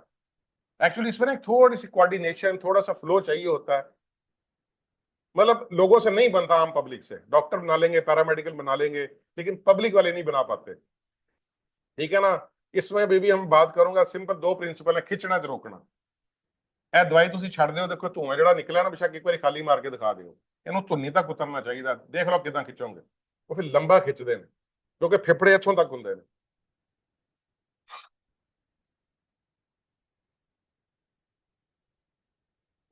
एक्चुअली इसमें एक थोड़ी सी कोऑर्डिनेशन, थोड़ा सा फ्लो चाहिए होता है। मतलब लोगों से नहीं बनता, आम पब्लिक से। डॉक्टर बना लेंगे, पैरामेडिकल बना लेंगे, लेकिन पब्लिक वाले नहीं बना पाते। ठीक है ना। इसमें भी हम बात करूंगा, सिंपल 2 प्रिंसिपल है, खिंचना ते रोकना। ਇਹ ਦਵਾਈ ਤੁਸੀਂ ਛੱਡ ਦਿਓ, ਦੇਖੋ ਧੂਆਂ ਜਿਹੜਾ ਨਿਕਲਿਆ ਨਾ, ਬੇਸ਼ੱਕ ਇੱਕ ਵਾਰੀ ਖਾਲੀ ਮਾਰ ਕੇ ਦਿਖਾ ਦਿਓ, ਇਹਨੂੰ ਧੁੰਨੀ ਤੱਕ ਉਤਰਨਾ ਚਾਹੀਦਾ। ਦੇਖ ਲਓ ਕਿਦਾਂ ਖਿੱਚੋਗੇ, ਉਹ ਫਿਰ ਲੰਬਾ ਖਿੱਚਦੇ ਨੇ ਕਿਉਂਕਿ ਫੇਫੜੇ ਇੱਥੋਂ ਤੱਕ ਹੁੰਦੇ ਨੇ।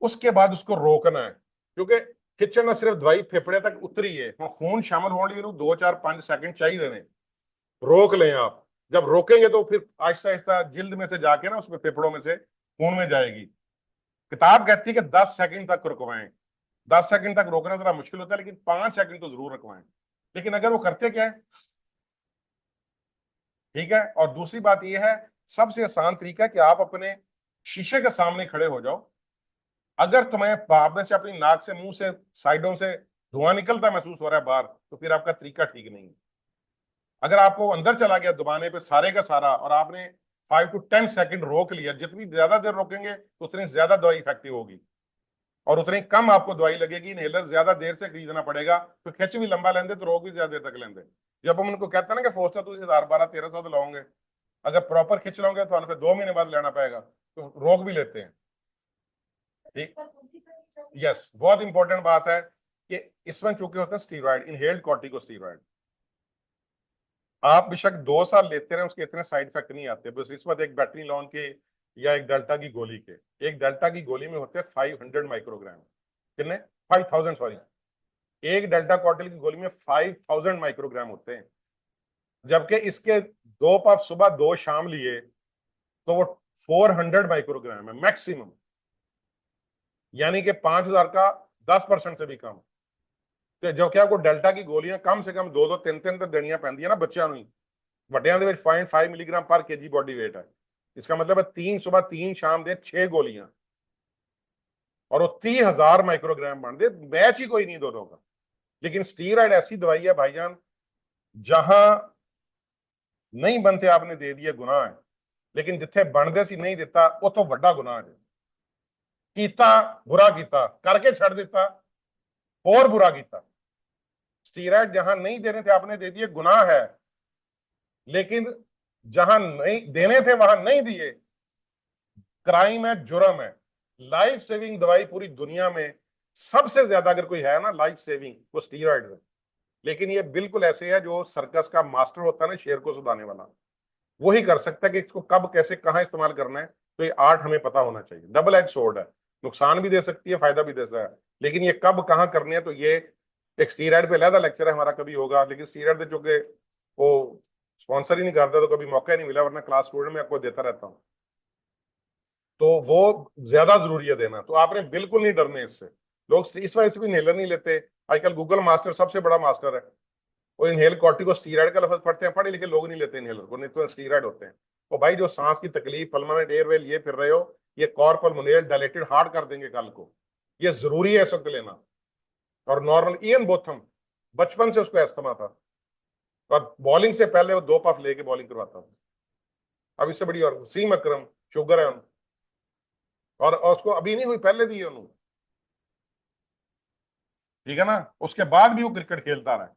उसके बाद उसको रोकना है, क्योंकि खिंचना सिर्फ दवाई फेफड़े तक उतरी है, खून शामिल होने लिए 2 4 5 सेकंड चाहिए ने, रोक लें आप। जब रोकेंगे तो फिर आहिस्ता आहिस्ता जिल्द में से जाके ना उसमें फेफड़ों में से खून में जाएगी। किताब कहती है कि 10 सेकंड तक रुकवाएं। 10 सेकंड तक रोकना जरा मुश्किल होता है, लेकिन 5 सेकंड तो जरूर रुकवाएं। लेकिन अगर वो करते क्या है, ठीक है। और दूसरी बात यह है, सबसे आसान तरीका है कि आप अपने शीशे के सामने खड़े हो जाओ। अगर तुम्हें भाप में से, अपनी नाक से, मुंह से, साइडों से धुआं निकलता महसूस हो रहा है बाहर, तो फिर आपका तरीका ठीक नहीं है। अगर आपको अंदर चला गया दबाने पे सारे का सारा, और आपने 5 to 10 सेकंड रोक लिया, जितनी ज्यादा देर रोकेंगे तो उतनी ज्यादा दवाई इफेक्टिव होगी और उतनी कम आपको दवाई लगेगी। इनहेलर ज्यादा देर से खरीदना पड़ेगा, तो खिंच भी लंबा लेंदे तो रोक भी ज्यादा देर तक लेंदे। जब हम उनको कहते हैं ना कि फोस्टर तुम 1000 12 1300 तो लाओगे, अगर प्रॉपर खिंच लोगे तो फिर 2 महीने बाद लेना पड़ेगा, तो रोक भी लेते हैं। ठीक, यस, बहुत इंपॉर्टेंट बात है कि इसमें चूंकि होते हैं स्टीरॉयड, इनहेल्ड कॉर्टिकोस्टीरॉयड। आप बेशक 2 साल लेते रहे, उसके इतने साइड इफेक्ट नहीं आते। बस इस वक्त एक बैटरीलॉन के या एक डेल्टा की गोली के, एक डेल्टा की गोली में होते हैं 500 माइक्रोग्राम। कितने? 5000, सॉरी। एक डेल्टा कॉर्टिल की गोली में 5000 माइक्रोग्राम होते हैं, जबकि इसके 2 पफ सुबह 2 शाम लिए तो वो 400 माइक्रोग्राम है मैक्सिमम, यानी कि 5000 का 10% से भी कम। तो जो कि आपको डेल्टा की गोलियां कम से कम 2 2 3 3 तो देनियां पैंदियां ना बच्चों ਨੂੰ। ਵੱਡਿਆਂ ਦੇ ਵਿੱਚ 0.5 मिलीग्राम पर केजी बॉडी वेट है। इसका मतलब है 3 सुबह 3 शाम दे 6 गोलियां, और वो 30,000 माइक्रोग्राम बन दे, बैच ही कोई नहीं दोनों का। लेकिन स्टीरॉयड ऐसी दवाई है भाईजान, जहां नहीं बनते आपने दे दिए गुनाह है, लेकिन जिथे बनते सी नहीं दिता वो तो वड्डा गुनाह है। कीता बुरा कीता, करके छड़ दिता और बुरा कीता। स्टीरॉयड जहां नहीं देने थे आपने दे दिए, गुनाह है। लेकिन जहां नहीं देने थे वहां नहीं दिए, क्राइम है, जुर्म है। लाइफ सेविंग दवाई पूरी दुनिया में सबसे ज्यादा अगर कोई है ना लाइफ सेविंग, वो स्टीरॉयड है। लेकिन ये बिल्कुल ऐसे है जो सर्कस का मास्टर होता है ना, शेर को सुधारने वाला, वही कर सकता है कि इसको कब कैसे कहां इस्तेमाल करना है। तो ये आर्ट हमें पता होना चाहिए। डबल एज सोर्ड है, नुकसान भी दे सकती है, फायदा भी दे सकता है, लेकिन ये कब कहां करनी है, तो ये एक स्टीरॉयड पे अलग लेक्चर है हमारा, कभी होगा। लेकिन स्टीरॉयड दे चुके वो स्पॉन्सर ही नहीं करता, तो कभी मौका ही नहीं मिला, वरना क्लास स्टूडेंट में आपको देता रहता हूँ। तो वो ज्यादा जरूरी है देना, तो आपने बिल्कुल नहीं डरने इससे। लोग इस वजह से भी इनहेलर नहीं लेते। आजकल गूगल मास्टर सबसे बड़ा मास्टर है, वो इनहेल कॉर्टिकोस्टीरॉयड का लफ्ज पढ़ते हैं, पढ़े लिखे लोग नहीं लेते इनहेलर को, नहीं तो स्टीरॉयड होते हैं। तो भाई जो सांस की तकलीफ, पल्मोनरी एयरवे लिए फिर रहे हो, ये कॉर्पल्मोनियल डायलेटेड हार्ट कर देंगे कल को, ये जरूरी है इस वक्त लेना। और नॉर्मल इयन बोथम बचपन से उसको अस्थमा था, और बॉलिंग से पहले वो 2 पफ लेके बॉलिंग करवाता था। अब इससे बड़ी, और सीम अकरम शुगर है उनको, और उसको अभी नहीं हुई, पहले दी है उन्होंने, ठीक है ना। उसके बाद भी वो क्रिकेट खेलता रहा।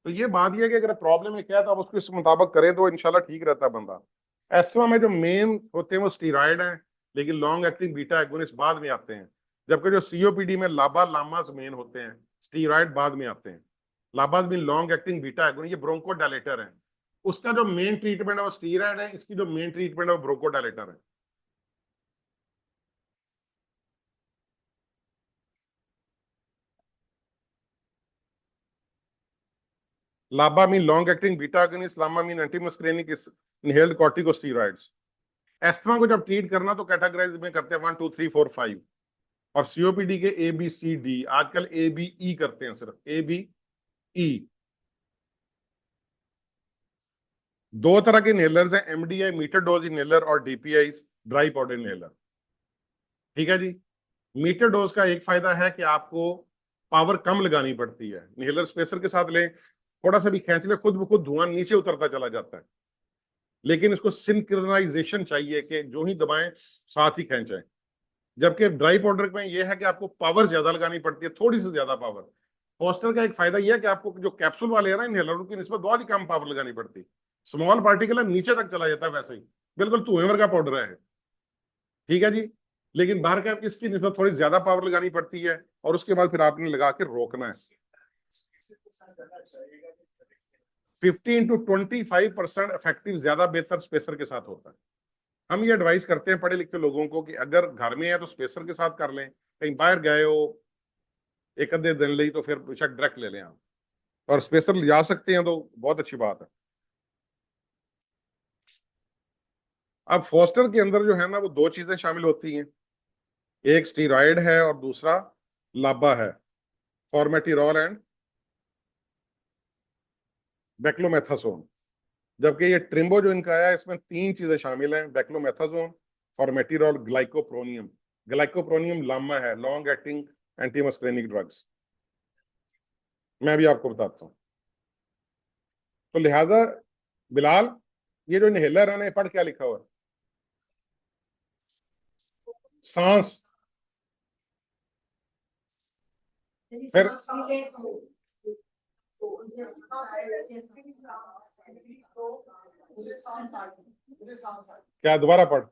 तो ये बात यह है कि अगर प्रॉब्लम है क्या, तो आप उसको इस मुताबिक करें तो इंशाल्लाह ठीक रहता है बंदा। एस्थमा में जो मेन होते हैं वो स्टीरॉयड हैं, लेकिन लॉन्ग एक्टिंग बीटा एगोनिस्ट बाद में आते हैं। जबकि जो सीओपीडी में लाबा लामास मेन होते हैं, स्टीरॉयड बाद में आते हैं। लाबाज में लॉन्ग एक्टिंग बीटा एगोनिस्ट, ये ब्रोंकोडायलेटर है। उसका जो मेन ट्रीटमेंट है वो स्टीरॉयड है, इसकी जो मेन ट्रीटमेंट है वो ब्रोंकोडायलेटर है। LABA mean long acting beta agonist, LAMA mean antimuscarinic inhaled corticosteroids. Asthma को जब ट्रीट करना तो कैटेगराइज में करते हैं 1 2 3 4 5, और सीओपीडी के ए बी सी डी, आजकल ए बी ई करते हैं, सिर्फ ए बी ई। 2 तरह के इनहेलर्स हैं, एमडीआई मीटर डोज इनहेलर और डीपीआई ड्राई पाउडर इनहेलर। ठीक है जी। मीटर डोज का एक फायदा है कि आपको पावर कम लगानी पड़ती है। इनहेलर स्पेसर के साथ लें, थोड़ा सा भी खींच ले, खुद ब खुद धुआं नीचे उतरता चला जाता है। लेकिन इसको सिंक्रोनाइजेशन चाहिए कि जो ही दबाएं साथ ही खींचें। जबकि ड्राई पाउडर में यह है कि आपको पावर ज्यादा लगानी पड़ती है, थोड़ी सी ज्यादा पावर। फोस्टर का एक फायदा यह है कि आपको जो कैप्सूल वाले है ना इनहेलर, उनकी निस्बत बहुत ही कम पावर लगानी पड़ती है। स्मॉल पार्टिकल है, नीचे तक चला जाता है, वैसे ही बिल्कुल धुएं वर्गा पाउडर है। ठीक है जी। लेकिन बाहर का इसकी निस्बत थोड़ी ज्यादा पावर लगानी पड़ती है, और उसके बाद फिर आपने लगा के रोकना है। 15 to 25% इफेक्टिव ज्यादा बेहतर स्पेसर के साथ होता है। हम ये एडवाइस करते हैं पढ़े लिखे लोगों को कि अगर घर में है तो स्पेसर के साथ कर लें, कहीं बाहर गए हो एक आधे दिन ਲਈ तो फिर बेशक डायरेक्ट ले लें आप, और स्पेसर ले जा सकते हैं तो बहुत अच्छी बात है। अब फोस्टर के अंदर जो है ना वो दो चीजें शामिल होती हैं, एक स्टीरॉयड है और दूसरा लाबा है, फॉर्मेटिरॉल एंड बेक्लोमेथासोन। जबकि ये ट्रिम्बो जो इनका आया है इसमें तीन चीजें शामिल हैं, बेक्लोमेथासोन, फॉर्मेटिरॉल, ग्लाइकोप्रोनियम। ग्लाइकोप्रोनियम लामा है, long acting anti muscarinic drugs. मैं भी आपको बताता हूँ। तो लिहाजा बिलाल, ये जो इनहेलर है ना, पढ़ क्या लिखा हुआ है? सांस। फिर क्या, दोबारा पढ़,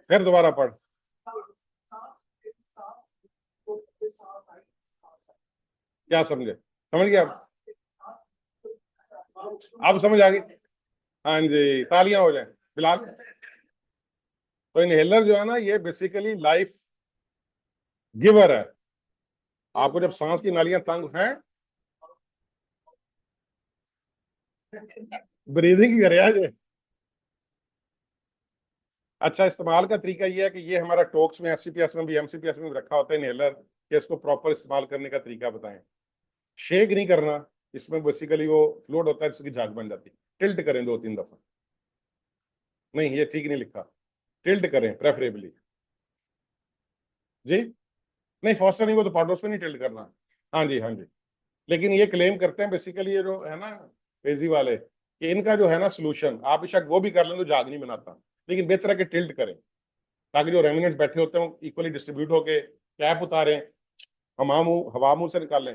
फिर दोबारा पढ़। क्या समझे? समझ गया अब समझ आ गई? हाँ जी, तालियां हो जाए बिलाल। तो इनहेलर जो है ना ये बेसिकली लाइफ गिवर है। आपको जब सांस की नालियां तंग हैं, ब्रीदिंग करे आज। अच्छा, इस्तेमाल का तरीका ये है कि ये हमारा टॉक्स में, एफसीपीएस में भी, एमसीपीएस में भी रखा होता है इनहेलर, कि इसको प्रॉपर इस्तेमाल करने का तरीका बताएं। शेक नहीं करना, इसमें बेसिकली वो फ्लूइड होता है जिसकी झाग बन जाती है। टिल्ट करें 2-3 दफा। नहीं, ये ठीक नहीं लिखा, टिल्ट करें प्रेफरेबली जी। नहीं, फॉस्टर नहीं, वो तो पाउडर्स पे नहीं टिल्ट करना। हाँ जी, हाँ जी। लेकिन ये क्लेम करते हैं बेसिकली ये जो है ना पेजी वाले, कि इनका जो है ना सोल्यूशन, आप बेशक वो भी कर लें तो झाग नहीं बनाता, लेकिन बेहतर है कि टिल्ट करें, ताकि जो रेमिनेंट्स बैठे होते हैं वो इक्वली डिस्ट्रीब्यूट होके, कैप उतारें, हवा मुंह से निकालें,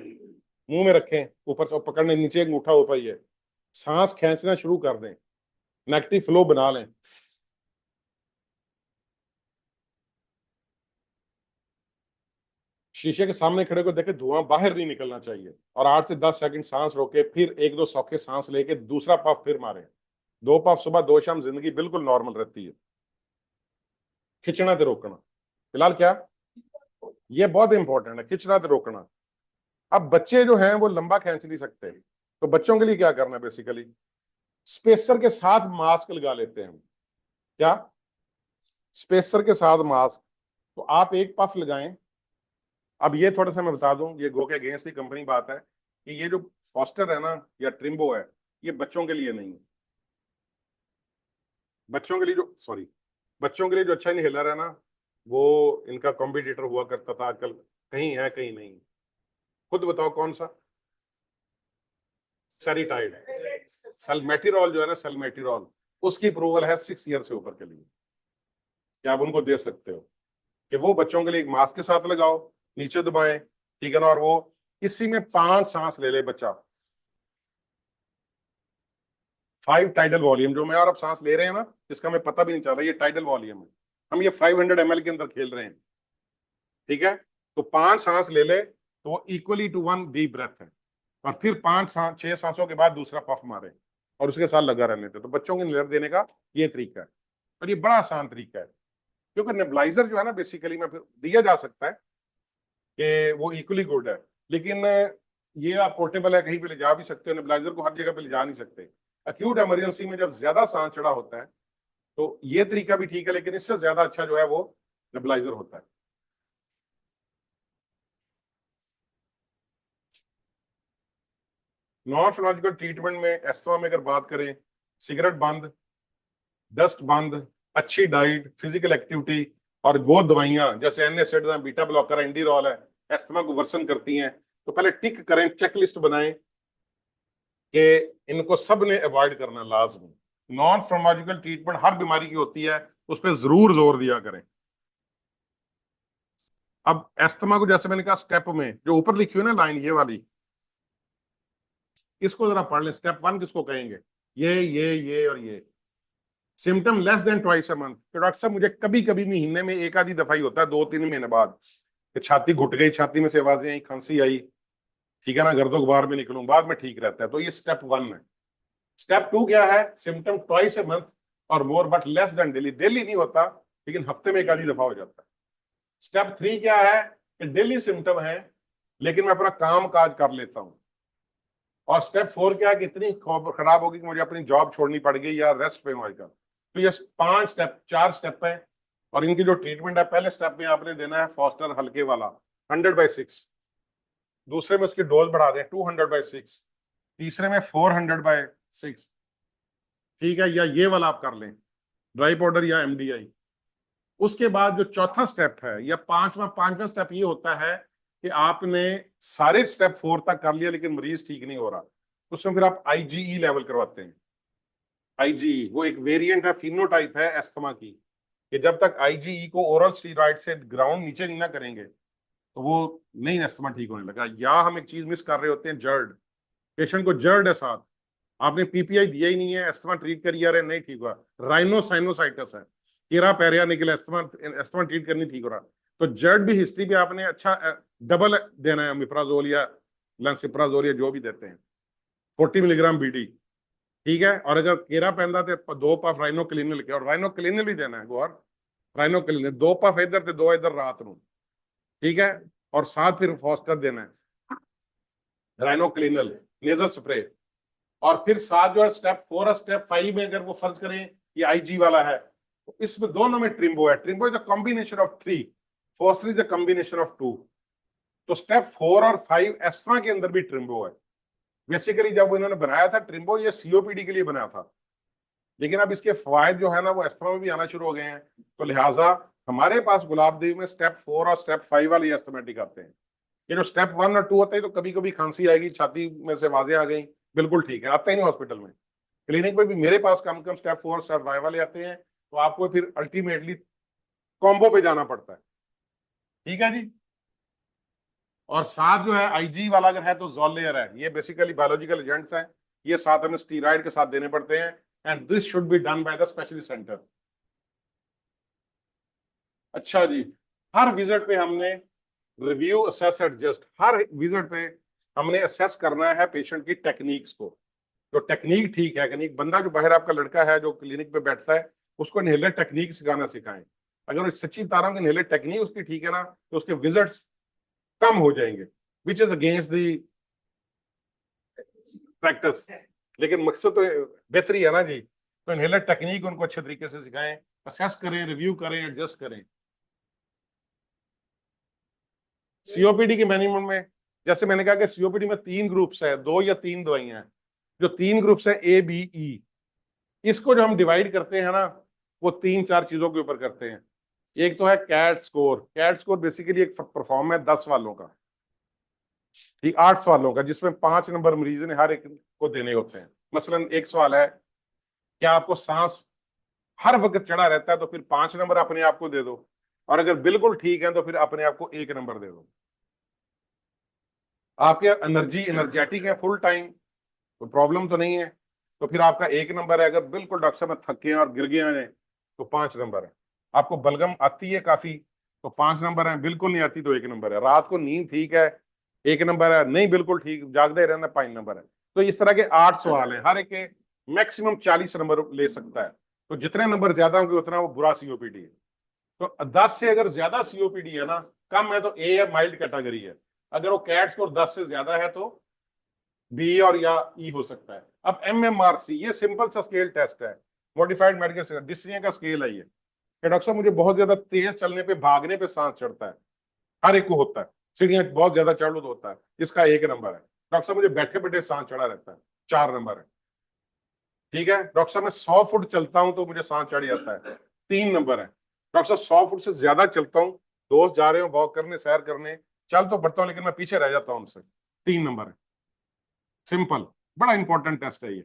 मुंह में रखें, ऊपर से पकड़ने, नीचे एक अंगूठा ऊपर ही है, सांस खींचना शुरू कर दें, नेगेटिव फ्लो बना लें। शीशे के सामने खड़े को देखे धुआं बाहर नहीं निकलना चाहिए, और 8 से 10 सेकंड सांस रोके, फिर 1-2 सौखे सांस लेके दूसरा पफ फिर मारे। 2 पफ सुबह 2 शाम, जिंदगी बिल्कुल नॉर्मल रहती है। खिंचना तो रोकना फिलहाल क्या, ये बहुत इंपॉर्टेंट है, खिंचना तो रोकना। अब बच्चे जो हैं वो लंबा खींच नहीं सकते, तो बच्चों के लिए क्या करना है, बेसिकली स्पेसर के साथ मास्क लगा लेते हैं। क्या, स्पेसर के साथ मास्क। तो आप एक पफ लगाएं। अब ये थोड़ा सा मैं बता दूं, ये गो के अगेंस्ट की कंपनी बात है कि ये जो फॉस्टर है ना या ट्रिम्बो है, ये बच्चों के लिए नहीं है। बच्चों के लिए जो, सॉरी, बच्चों के लिए जो अच्छा इनहेलर है ना, वो इनका कॉम्पिटिटर हुआ करता था, आजकल कहीं है कहीं नहीं। खुद बताओ कौन सा? सेरिटाइड। सल्मेटिरॉल जो है ना, सल्मेटिरॉल, उसकी अप्रूवल है 6 ईयर से ऊपर के लिए, क्या आप उनको दे सकते हो कि वो बच्चों के लिए एक मास्क के साथ लगाओ, नीचे दबाएं, ठीक है ना, और वो किसी में 5 सांस ले ले बच्चा, 5 टाइडल वॉल्यूम, जो मैं और अब सांस ले रहे हैं ना, इसका मैं पता भी नहीं चल रहा, ये टाइडल वॉल्यूम है। हम ये 500 ml के अंदर खेल रहे हैं, ठीक है। तो 5 सांस ले ले तो वो इक्वली टू 1 डीप ब्रेथ है, और फिर 6 सांसों के बाद दूसरा पफ मारे और उसके साथ लगा रहने थे। तो बच्चों को निलर देने का ये तरीका है, और ये बड़ा आसान तरीका है, क्योंकि नेबुलाइजर जो है ना बेसिकली में फिर दिया जा सकता है कि वो इक्वली गुड है, लेकिन ये आप पोर्टेबल है, कहीं पे ले जा भी सकते हो, नेबुलाइजर को हर जगह पे ले जा नहीं सकते। अक्यूट इमरजेंसी में जब ज्यादा सांस चढ़ा होता है तो ये तरीका भी ठीक है, लेकिन इससे ज्यादा अच्छा जो है वो नेबुलाइजर होता है। नॉन फिनोलॉजिकल ट्रीटमेंट में एस्थमा में अगर बात करें, सिगरेट बंद, डस्ट बंद, अच्छी डाइट, फिजिकल एक्टिविटी, और वो दवाइयां जैसे एनएसएड है, बीटा ब्लॉकर, एंडीरॉल है, एस्थमा को वर्सन करती हैं, तो पहले टिक करें, चेकलिस्ट बनाएं कि इनको सब ने अवॉइड करना लाजमी। नॉन फार्माकोलॉजिकल ट्रीटमेंट हर बीमारी की होती है, उस पर जरूर जोर दिया करें। अब एस्थमा को जैसे मैंने कहा, स्टेप में जो ऊपर लिखी हुई ना लाइन ये वाली, इसको जरा पढ़ लें। स्टेप 1 किसको कहेंगे? ये और ये। Symptom less than twice a month, तो डॉक्टर साहब मुझे कभी कभी महीने में एक आधी दफा ही होता है, 2-3 महीने बाद, कि छाती घुट गई, छाती में से आवाजें आई, खांसी आई, ठीक है ना, गर्दो गुबार में निकलूं, बाद में ठीक रहता है। तो ये स्टेप 1 है। स्टेप 2 क्या है? सिम्टम ट्वाइस ए मंथ और more but less than daily. Daily नहीं होता लेकिन हफ्ते में एक आधी दफा हो जाता है। स्टेप 3 क्या है? कि डेली सिम्टम है लेकिन मैं अपना काम काज कर लेता हूं। और स्टेप 4 क्या है? कि इतनी खराब होगी कि मुझे अपनी जॉब छोड़नी पड़ गई या रेस्ट पे हूं आजकल। तो ये 4 स्टेप है और इनकी जो ट्रीटमेंट है, पहले स्टेप में आपने देना है फॉस्टर हल्के वाला 100/6, दूसरे में उसकी डोज बढ़ा दें 200/6, तीसरे में 400/6, ठीक है, या ये वाला आप कर लें ड्राई पाउडर या एमडीआई। उसके बाद जो चौथा स्टेप है या पांचवा स्टेप ये होता है कि आपने सारे स्टेप 4 तक कर लिया लेकिन मरीज ठीक नहीं हो रहा, उसमें फिर आप आईजीई लेवल करवाते हैं। आईजीई वो एक वेरिएंट है, फिनोटाइप है एस्थमा की, कि जब तक आईजीई को ओरल स्टीरॉइड से ग्राउंड नीचे नहीं ना करेंगे तो वो नहीं एस्थमा ठीक होने लगा। या हम एक चीज मिस कर रहे होते हैं, जर्ड। पेशेंट को जर्ड है साथ, आपने पीपीआई दिया ही नहीं है, एस्थमा ट्रीट करिए, अरे नहीं ठीक हुआ, राइनोसाइनोसाइटिस है, कीड़ा पैरिया निकले, एस्थमा ट्रीट करनी ठीक हो रहा, तो जर्ड भी हिस्ट्री भी आपने अच्छा डबल देना है, मिप्राजोल या लंसिप्राजोल या जो भी देते हैं 40 मिलीग्राम बीडी, ठीक है। और अगर कीड़ा पैंदा तो 2 पफ राइनोक्लिनिल के, और राइनोक्लिनिल ही देना है गोर, राइनोक्लिनिल 2 पफ इधर 2 इधर रात को, ठीक है। और साथ फिर फॉस्टर देना है, राइनोक्लिनिल नेजल स्प्रे। और फिर साथ जो है स्टेप 4 और स्टेप 5 में अगर वो फर्ज करें ये आईजी वाला है तो इसमें दोनों में ट्रिम्बो है। Trimbow is a combination of 3, Foster is a combination of 2। तो स्टेप 4 और 5 एस्मा के अंदर भी ट्रिम्बो है। बेसिकली जब इन्होंने बनाया था ट्रिम्बो, ये सीओपीडी के लिए बनाया था, लेकिन अब इसके फायदे जो है ना वो एस्थमा में भी आना शुरू हो गए हैं। तो लिहाजा हमारे पास गुलाबदेव में स्टेप 4 और स्टेप 5 वाले एस्थमेटिक आते हैं। ये जो स्टेप 1 और 2 होते हैं तो कभी कभी खांसी आएगी, छाती में से आवाजें आ गई, बिल्कुल ठीक है, आते ही नहीं हॉस्पिटल में। क्लिनिक में भी मेरे पास कम कम स्टेप 4 स्टेप 5 वाले आते हैं, तो आपको फिर अल्टीमेटली कॉम्बो पे जाना पड़ता है, ठीक है जी। और साथ जो है आईजी वाला अगर है तो जोलेयर है, ये बेसिकली बायोलॉजिकल एजेंट्स हैं, ये साथ हमें स्टीरॉइड के साथ देने पड़ते हैं, and this should be done by the specialist centre. अच्छा जी, हर विजिट पे हमने रिव्यू असेस एडजस्ट, हर विजिट पे हमने असेस करना है पेशेंट की टेक्निक्स को। तो टेक्निक ठीक है कि नहीं, बंदा जो बाहर आपका लड़का है जो क्लिनिक पे बैठता है उसको इनहेलर टेक्निक सिखाना सिखाएं। अगर सच्ची बता रहा हूं कि इनहेलर टेक्निक उसकी ठीक है ना तो उसके विजिट्स कम हो जाएंगे, which is against the practice. लेकिन मकसद तो बेहतरी है ना जी। तो इनहेलर टेक्निक उनको अच्छे तरीके से सिखाएं, असेस करें, रिव्यू करें, एडजस्ट करें। सीओपीडी के मैनेजमेंट में जैसे मैंने कहा कि सीओपीडी में 3 ग्रुप्स है, 2 या 3 दवाइयां हैं। जो 3 ग्रुप्स है ए बी ई, इसको जो हम डिवाइड करते हैं ना वो 3-4 चीजों के ऊपर करते हैं। एक तो है CAT score. CAT score basically एक परफॉर्म है 10 सवालों का, ठीक 8 सवालों का, जिसमें 5 नंबर मरीज ने हर एक को देने होते हैं। मसलन एक सवाल है क्या आपको सांस हर वक्त चढ़ा रहता है तो फिर 5 नंबर अपने आप को दे दो, और अगर बिल्कुल ठीक है तो फिर अपने आप को 1 नंबर दे दो। आपके एनर्जेटिक है फुल टाइम तो प्रॉब्लम तो नहीं है, तो फिर आपका 1 नंबर है। अगर बिल्कुल डॉक्टर साहब थके हैं और गिर गए हैं तो 5 नंबर है। आपको बलगम आती है काफी तो 5 नंबर है, बिल्कुल नहीं आती तो 1 नंबर है। रात को नींद ठीक है 1 नंबर है, नहीं बिल्कुल ठीक जागते रहना 5 नंबर है। तो इस तरह के 8 सवाल हैं, हर एक के मैक्सिमम 40 नंबर ले सकता है। तो जितने नंबर ज्यादा होंगे उतना वो बुरा सीओपीडी है। तो 10 से अगर ज्यादा सीओपीडी है ना, कम है तो ए है, माइल्ड कैटेगरी है। अगर वो कैट स्कोर 10 से ज्यादा है तो बी और या ई हो सकता है। अब एमएमआरसी ये सिंपल सा स्केल टेस्ट है, मॉडिफाइड मेडिकल डिस्ट्रिया का स्केल है ये, कि डॉक्टर साहब मुझे बहुत ज्यादा तेज चलने पे भागने पे सांस चढ़ता है, हर एक को होता है, सीढ़ियां बहुत ज्यादा चढ़ लो तो होता है, इसका 1 नंबर है। डॉक्टर साहब मुझे बैठे बैठे सांस चढ़ा रहता है, 4 नंबर है, ठीक है। डॉक्टर साहब मैं 100 फुट चलता हूं तो मुझे सांस चढ़ जाता है, 3 नंबर है। डॉक्टर साहब 100 फुट से ज्यादा चलता हूं, दोस्त जा रहे हो वॉक करने सैर करने, चल तो बढ़ता हूं लेकिन मैं पीछे रह जाता हूं उनसे, 3 नंबर है। सिंपल, बड़ा इंपॉर्टेंट टेस्ट है ये।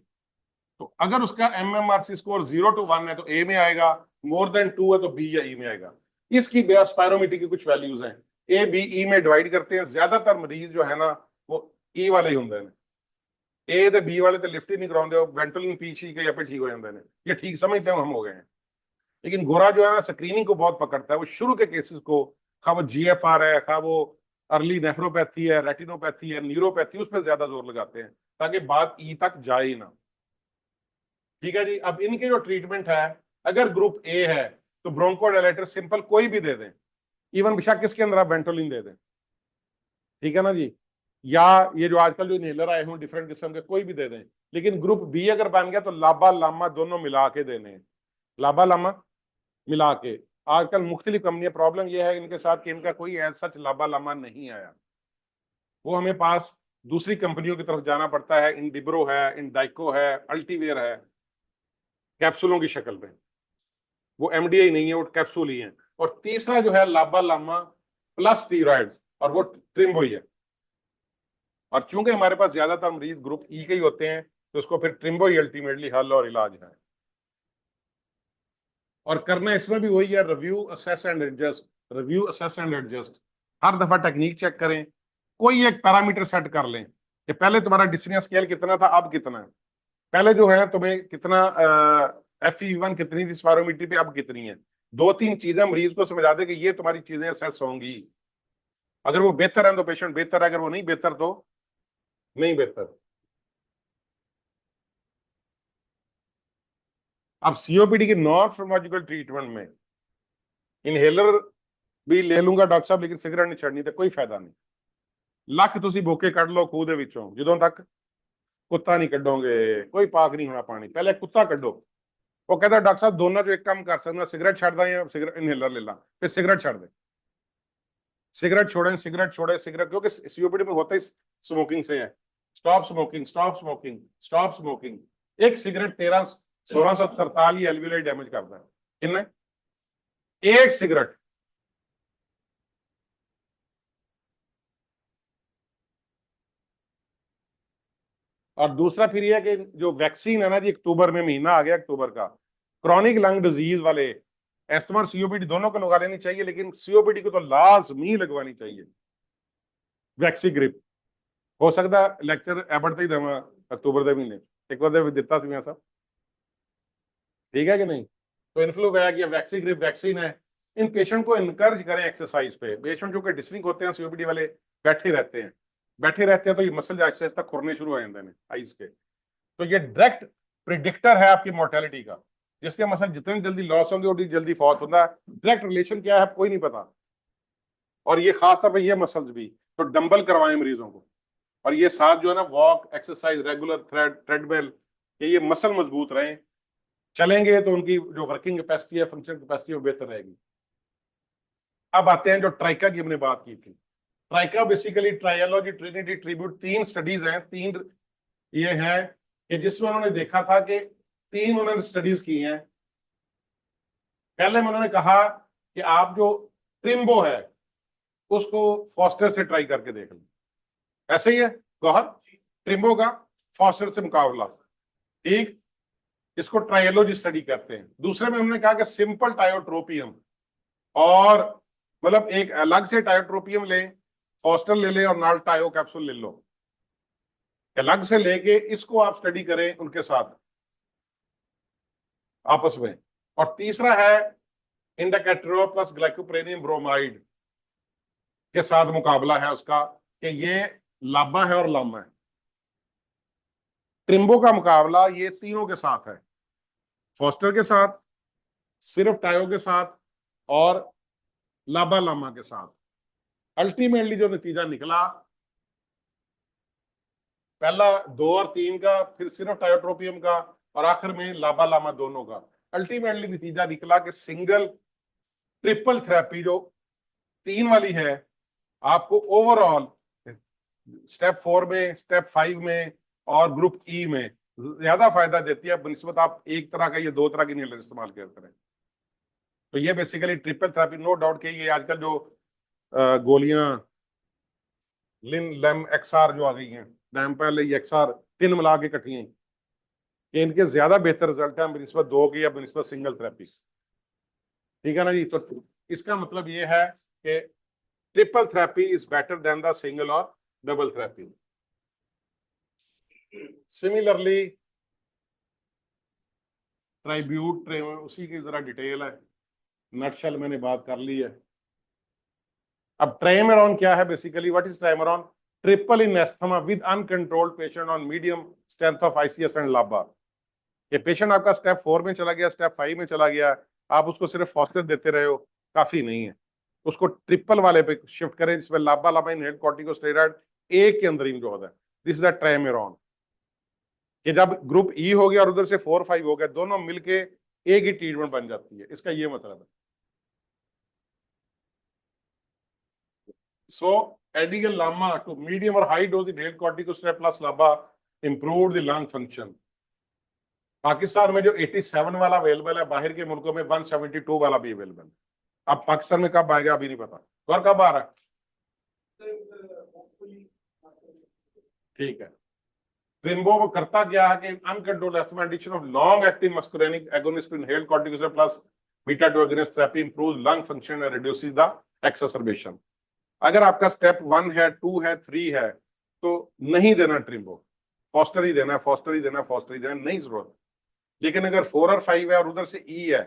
तो अगर उसका एमएमआरसी स्कोर 0 to 1 है तो ए में आएगा, मोर देन 2 है तो बी या ई में आएगा। इसकी स्पायरोमीटर की कुछ वैल्यूज हैं, ए बी ई में डिवाइड करते हैं। ज्यादातर मरीज जो है ना वो ई वाले ही होंगे हैं, ए ते बी वाले तो लिफ्ट ही नहीं कराते, वेंटलिन पीछे ही या पे ठीक हो जाते हैं, ये ठीक समझते हैं हम हो गए हैं। लेकिन गोरा जो है ना स्क्रीनिंग को बहुत पकड़ता है, वो शुरू के केसेस को, खा वो जीएफआर है, खा वो अर्ली नेफ्रोपैथी है, रेटिनोपैथी है, न्यूरोपैथी, उस पर ज्यादा जोर लगाते हैं ताकि बात ई तक जाए ना। ठीक है जी। अब इनके जो ट्रीटमेंट है, अगर ग्रुप ए है तो ब्रोंकोडायलेटर सिंपल कोई भी दे दें, इवन बेशक किसके अंदर आप वेंटोलिन दे दें, ठीक है ना जी, या ये जो आजकल जो इनहेलर आए हैं डिफरेंट किस्म के कोई भी दे दें। लेकिन ग्रुप बी अगर बन गया तो लाबा लामा दोनों मिला के देने हैं, लाबा लामा मिला के। आजकल मुख्तलिफ कंपनियां, प्रॉब्लम यह है इनके साथ कि इनका कोई एज सच लाबा लामा नहीं आया, वो हमें पास दूसरी कंपनियों की तरफ जाना पड़ता है। इन डिब्रो है, इन डाइको है, अल्टीवेयर है, कैप्सूलों की शक्ल में, वो एमडीआई नहीं है, वो कैप्सूल ही है। और तीसरा जो है लाबा लामा प्लस स्टीरॉइड्स, और वो ट्रिम्बो ही है। और चूंकि हमारे पास ज्यादातर मरीज ग्रुप ई के ही होते हैं तो उसको फिर ट्रिम्बो ही अल्टीमेटली हल और इलाज है। और करना इसमें भी वही है, review assess and adjust, review assess and adjust. हर दफा टेक्निक चेक करें, कोई एक पैरामीटर सेट कर लें कि पहले तुम्हारा डिस्निया स्केल कितना था, अब कितना है। पहले जो है तुम्हें कितना FEV1 कितनी थी स्पायरोमीट्री पे, अब कितनी है। दो तीन चीजें मरीज को समझा दे कि ये तुम्हारी चीजें असेस होंगी। अगर वो बेहतर है तो पेशेंट बेहतर है, अगर वो नहीं बेहतर तो नहीं बेहतर। अब सीओपीडी की नॉन फार्माकोलॉजिकल ट्रीटमेंट में इनहेलर भी ले लूंगा डॉक्टर साहब, लेकिन सिगरेट नहीं छड़नी तो कोई फायदा नहीं। ਲੱਖ ਤੁਸੀਂ ਬੋਕੇ ਕੱਢ ਲਓ ਖੂਹ ਦੇ ਵਿੱਚੋਂ, ਜਦੋਂ ਤੱਕ ਕੁੱਤਾ ਨਹੀਂ ਕੱਢੋਗੇ ਕੋਈ ਪਾਕ ਨਹੀਂ ਹੋਣਾ ਪਾਣੀ। ਪਹਿਲੇ ਕੁੱਤਾ ਕੱਢੋ। ਉਹ ਕਹਿੰਦਾ ਡਾਕਟਰ ਸਾਹਿਬ ਦੋਨਾਂ ਚੋਂ ਇੱਕ ਕੰਮ ਕਰ ਸਕਦਾ, सिगरेट ਛੱਡਦਾ ਜਾਂ सिगरेट इनहेलर ले ला, फिर सिगरेट छोड़ दे। सिगरेट छोड़े, सिगरेट छोड़े, सिगरेट, क्योंकि सीओपीडी में होता ही स्मोकिंग से है। Stop smoking, stop smoking, stop smoking. एक सिगरेट 1643 एल्वियोलाई डैमेज करता है। कितना? एक सिगरेट। और दूसरा फिर यह है कि जो वैक्सीन है ना जी, अक्टूबर में महीना आ गया अक्टूबर का, क्रॉनिक लंग डिजीज वाले एस्थमा और सीओपीडी दोनों को लगा लेनी चाहिए, लेकिन सीओपीडी को तो लाजमी लगवानी चाहिए वैक्सी ग्रिप। हो सकता लेक्चर एबट ही देवा अक्टूबर के महीने एक बार दिता मैं सब, ठीक है कि नहीं। तो इन्फ्लूवैग या वैक्सी ग्रिप वैक्सीन है। इन पेशेंट को इनकरेज करें एक्सरसाइज पे। पेशेंट जो कि डिस्निक होते हैं सीओपीडी वाले, बैठे रहते हैं, बैठे रहते हैं तो ये मसल आहिस्ता आहिस्ता खुरने शुरू हो जाते हैं आइज के। तो ये डायरेक्ट प्रिडिक्टर है आपकी मोर्टेलिटी का। जिसके मसल जितनी जल्दी लॉस होंगे उतनी जल्दी फौत होता है। डायरेक्ट रिलेशन क्या है कोई नहीं पता। और ये खास तौर पर ये मसल्स भी, तो डंबल करवाएं मरीजों को। और ये साथ जो है ना वॉक एक्सरसाइज रेगुलर ट्रेडमिल, ये मसल मजबूत रहें। चलेंगे तो उनकी जो वर्किंग कैपेसिटी है, फंक्शन कैपेसिटी, वो बेहतर रहेगी। अब आते हैं जो ट्राइका की हमने बात की थी। Trica basically Trilogy Trinity Tribute, 3 studies हैं, 3 ये हैं कि जिसमें उन्होंने देखा था कि 3 उन्होंने स्टडीज की हैं। पहले में उन्होंने कहा कि आप जो ट्रिम्बो है उसको फॉस्टर से ट्राई करके देख लें। ऐसे ही है गौहर, ट्रिम्बो का फॉस्टर से मुकाबला, ठीक, इसको ट्रायलॉजी स्टडी कहते हैं। दूसरे में हमने कहा कि सिंपल टायोट्रोपियम, और मतलब एक अलग से टायोट्रोपियम लें, फॉस्टर ले लें और नाल टायो कैप्सूल ले लो, अलग से लेके इसको आप स्टडी करें उनके साथ आपस में। और तीसरा है इंडाकेट्रो प्लस ग्लाइकोप्रेनियम ब्रोमाइड के साथ मुकाबला है उसका, कि ये लाबा है और लामा है। ट्रिम्बो का मुकाबला ये तीनों के साथ है, फॉस्टर के साथ, सिर्फ टायो के साथ, और लाबा लामा के साथ। अल्टीमेटली जो नतीजा निकला, पहला 2 और 3 का, फिर सिर्फ टायोट्रोपियम का, और आखिर में लाबा लामा दोनों का, अल्टीमेटली नतीजा निकला कि सिंगल ट्रिपल थेरेपी जो 3 वाली है आपको ओवरऑल स्टेप 4 में, स्टेप 5 में और ग्रुप ई में ज्यादा फायदा देती है बनिस्बत आप एक तरह का ये 2 तरह की इनहेलर इस्तेमाल करते हैं। तो ये basically triple therapy, no doubt कि ये आजकल जो गोलियां लिन लेम एक्सआर जो आ गई हैं, डैम पहले एक्सआर 3 मिला के इकट्ठी हैं, कि इनके ज्यादा बेहतर रिजल्ट है बनिस्बत 2 की या बनिस्बत सिंगल थेरेपी, ठीक है ना जी। तो इसका मतलब ये है कि triple therapy is better than the single और डबल थेरेपी। सिमिलरली ट्राइब्यूट उसी की जरा डिटेल है, नटशेल मैंने बात कर ली है। अब ट्राइमेरॉन क्या है basically, what is Trimaran? Triple in asthma with uncontrolled patient on medium strength of ICS and LABA. ये पेशेंट आपका स्टेप 4 में चला गया, स्टेप 5 में चला गया, आप उसको सिर्फ फॉस्टर देते रहे हो, काफी नहीं है। उसको ट्रिपल वाले पे शिफ्ट करें जिसमें लाबा लाबा इनहेल्ड कॉर्टिकोस्टेरॉइड एक के अंदर ही जो होता है। दिस इज द ट्राइमेरॉन, कि जब ग्रुप ई हो गया और उधर से 4-5 हो गया, दोनों मिलके एक ही ट्रीटमेंट बन जाती है, इसका ये मतलब है। So adding a LAMA to medium or high dose inhaled corticosteroid plus LABA improved the lung function. Pakistan में जो 87 वाला अवेलेबल है, बाहर के मुल्कों में 172 वाला भी अवेलेबल है। अब पाकिस्तान में कब आएगा अभी नहीं पता, और कब आ रहा है? ठीक है। ट्रिम्बो करता क्या है कि uncontrolled addition of long acting muscarinic agonist to inhaled corticosteroid plus beta 2 agonist therapy improves lung function and reduces the exacerbation. अगर आपका स्टेप 1 है, 2 है, 3 है, तो नहीं देना ट्रिम्बो, फॉस्टर ही देना है, फॉस्टर ही देना है, फॉस्टर ही देना, नहीं जरूरत। लेकिन अगर 4 और 5 है और उधर से ई है